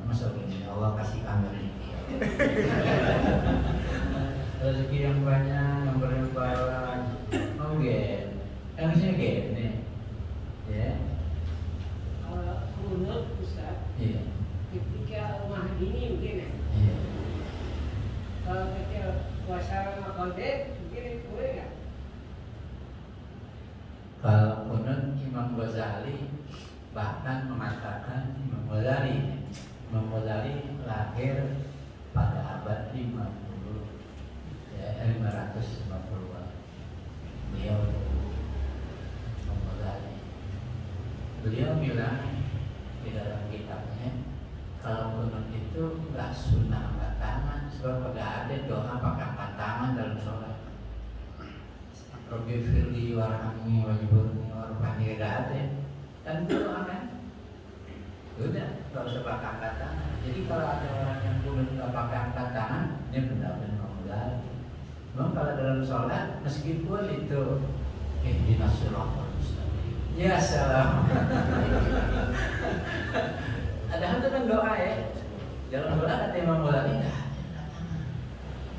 masa begini Allah kasih kami rezeki yang banyak, yang berlimpah, harusnya gini ya. Menurut Ustaz, Iya. ketika rumah ini begini, Iya. kalau ketika puasa Ramadan begini boleh nggak? Kalau menurut Imam Ghazali bahkan mengatakan Imam Ghazali lahir pada abad 50 ya 550-an. Beliau Imam Ghazali. Beliau bilang di dalam kitabnya kalau menurut itu nggak sunnah angkat tangan, sebab pada ada doa pakai angkat tangan dalam sholat. Rabbi firli warhamni wajburni warfani gak ada. Dan itu kan udah nggak usah pakai angkat tangan. Jadi kalau ada orang yang kunut nggak pakai angkat tangan, ini pendapat Imam Ghazali. Memang kalau dalam sholat meskipun itu ihdinas siratal mustaqim. Ya salam. Padahal itu kan doa ya. Dalam sholat kata Imam Ghazali enggak ada.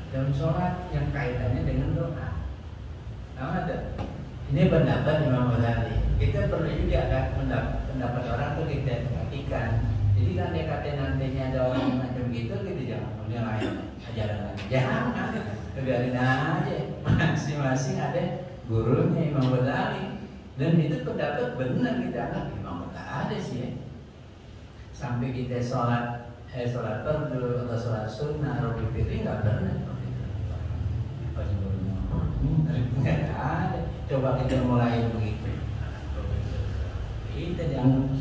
Dalam sholat yang kaitannya dengan doa. Nah, ada. Ini pendapat Imam Ghazali. Kita perlu juga ada pendapat orang tuh kita perhatikan. Jadi kan dia kata nantinya ada orang macam gitu, kita jangan menilai ajaran lagi. Jangan, biarin aja. Masing-masing ada gurunya Imam Ghazali. Dan itu pendapat benar kita anggap Imam Ghazali ada sih ya. Sampai kita sholat fardu atau sholat sunnah atau fitri nggak pernah. Nggak ada. Coba kita mulai begitu. Kita jangan.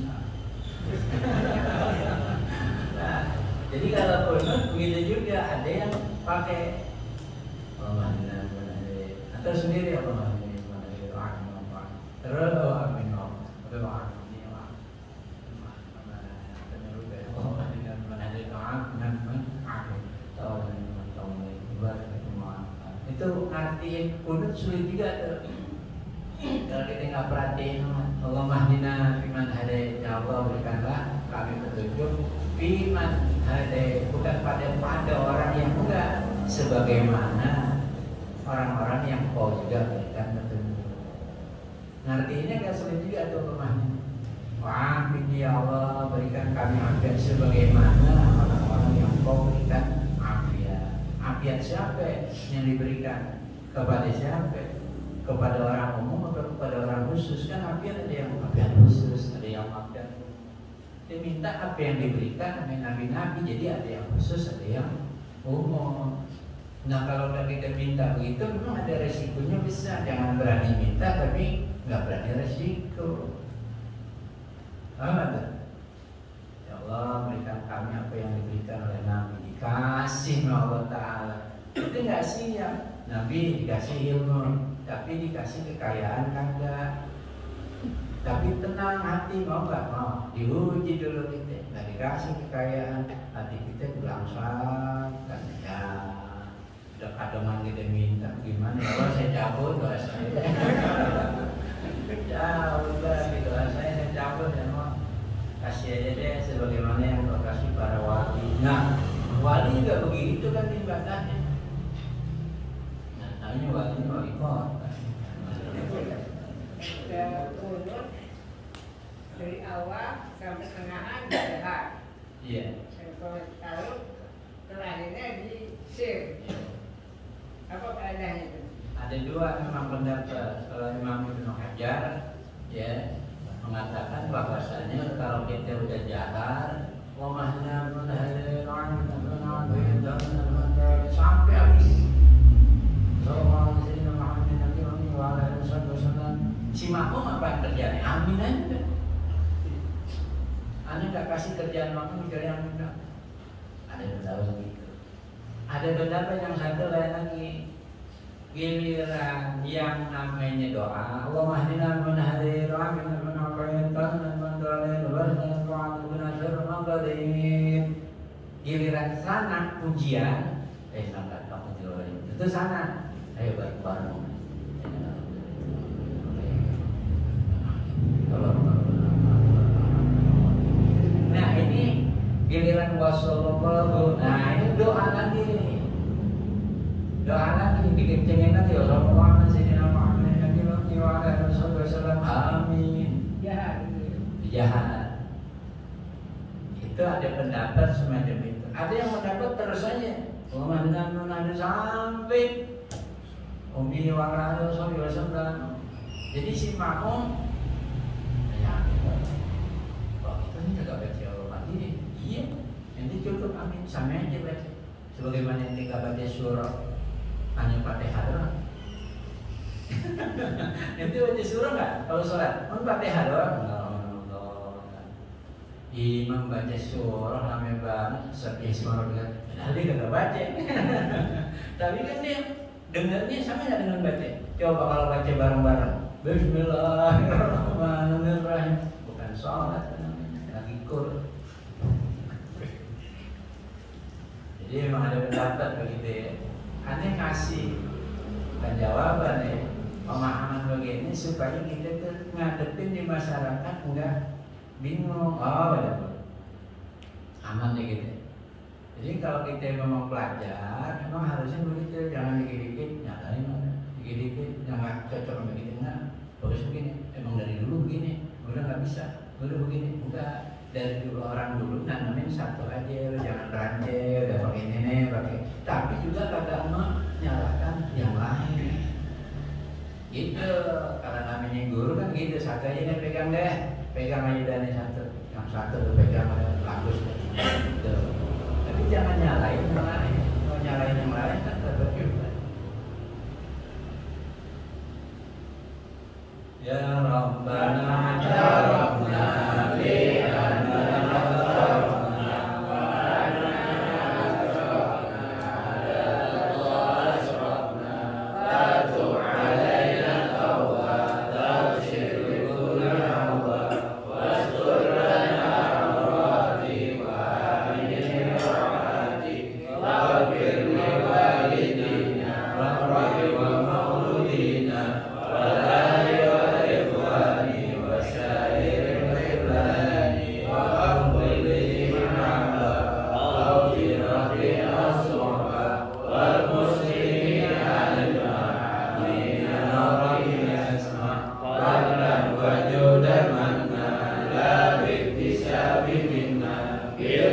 Nah, jadi kalau kunut begitu juga ada yang pakai atau sendiri apa terus amin itu arti kunut sulit juga tuh. Kalau kita nggak perhatiin, Allah mahdina fiman hadai, ya Allah berikanlah kami petunjuk fiman hadai, bukan pada orang yang enggak, sebagaimana orang-orang yang kau juga berikan petunjuk. Ngertiinnya nggak sulit juga tuh pemahaman. Wah, ya Allah berikan kami afiat sebagaimana orang-orang yang kau engkau berikan afiat. Afiat siapa yang diberikan? Kepada siapa? Kepada orang umum atau kepada orang khusus? Kan afiat ada yang afiat khusus, ada yang afiat. Dia minta apa yang diberikan oleh nabi-nabi, jadi ada yang khusus, ada yang umum. Nah kalau kita minta begitu, memang ada resikonya besar. Jangan berani minta tapi nggak berani resiko. Ada. Ya Allah, berikan kami apa yang diberikan oleh Nabi. Dikasih oleh Allah Ta'ala. Itu nggak siap. Nabi dikasih ilmu, tapi dikasih kekayaan kagak. Tapi tenang hati, mau nggak? Mau. Diuji dulu kita. Nggak dikasih kekayaan, hati kita belangsak. Ya, udah kadoman kita minta gimana? Kalau saya cabut doa saya. Ya udah gitu, saya cabut ya mau. Kasih aja deh sebagaimana yang kau kasih para wali. Nah, wali juga begitu kan ibadahnya. Nah, namanya wali kota. Urut dari awal sampai tengahan jahat. Iya. Kalau tahu terakhirnya di sir. Apa keadaannya itu? Ada dua memang pendapat. Kalau Imam Ibnu Hajar ya mengatakan bahwasanya kalau kita udah jahar sampai habis si makmum apa kerjanya? Amin aja. Anda nggak kasih kerjaan makmum, kerjaan amin. Ada pendapat begitu. Ada pendapat yang satu lain lagi. Giliran yang namanya doa Allahumma hdina man hadayta wa afina man afayta wa man tawallayta wa barik lana fi giliran sana ujian sampai itu sana ayo bareng-bareng. Nah ini giliran wasallallahu, nah ini doa lagi nih. Doa lagi dikencengin lagi ya Rasulullah sayyidina Muhammad sallallahu alaihi wasallam amin. Jahat. Itu ada pendapat semacam itu. Ada yang mendapat terus saja. Allahumma ada sampai Umi wa ala sallallahu alaihi wasallam. Jadi si makmum ya oh kita ini juga baca Allah ini. Iya. Nanti cukup amin sama aja baca. Sebagaimana yang kita baca surah hanya Fatihah doang. Nanti baca surah nggak? Kalau sholat, Fatihah doang. Imam baca surah rame banget, seperti Ismail bilang, dia kagak baca. Tapi kan dia dengarnya sama nggak dengan baca? Coba kalau baca bareng-bareng, Bismillahirrahmanirrahim. Bukan sholat, lagi kur. Jadi memang ada pendapat begitu ya. Aneh kasih jawaban ya, pemahaman begini supaya kita tuh ngadepin di masyarakat enggak bingung. Oh betul, aman ya gitu. Jadi kalau kita memang pelajar, memang harusnya begitu, jangan dikit-dikit nyalain, dikit-dikit jangan cocok sama kita enggak. Bagus begini, emang dari dulu begini, udah nggak bisa, udah begini, enggak. Dari dulu orang dulu nanamin satu aja, jangan ranjau, udah pakai ini, pakai. Tapi juga kagak menyalahkan yang lain. Gitu, kalau namanya guru kan gitu, satu aja nih pegang deh, pegang aja dan satu, yang satu tuh pegang bagus deh. Gitu. Tapi jangan nyalain yang lain, kalau nyalain yang lain kan tetap juga. Ya Rabbana Jarabna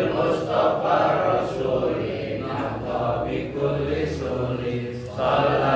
Mustafa Rasul Sallallahu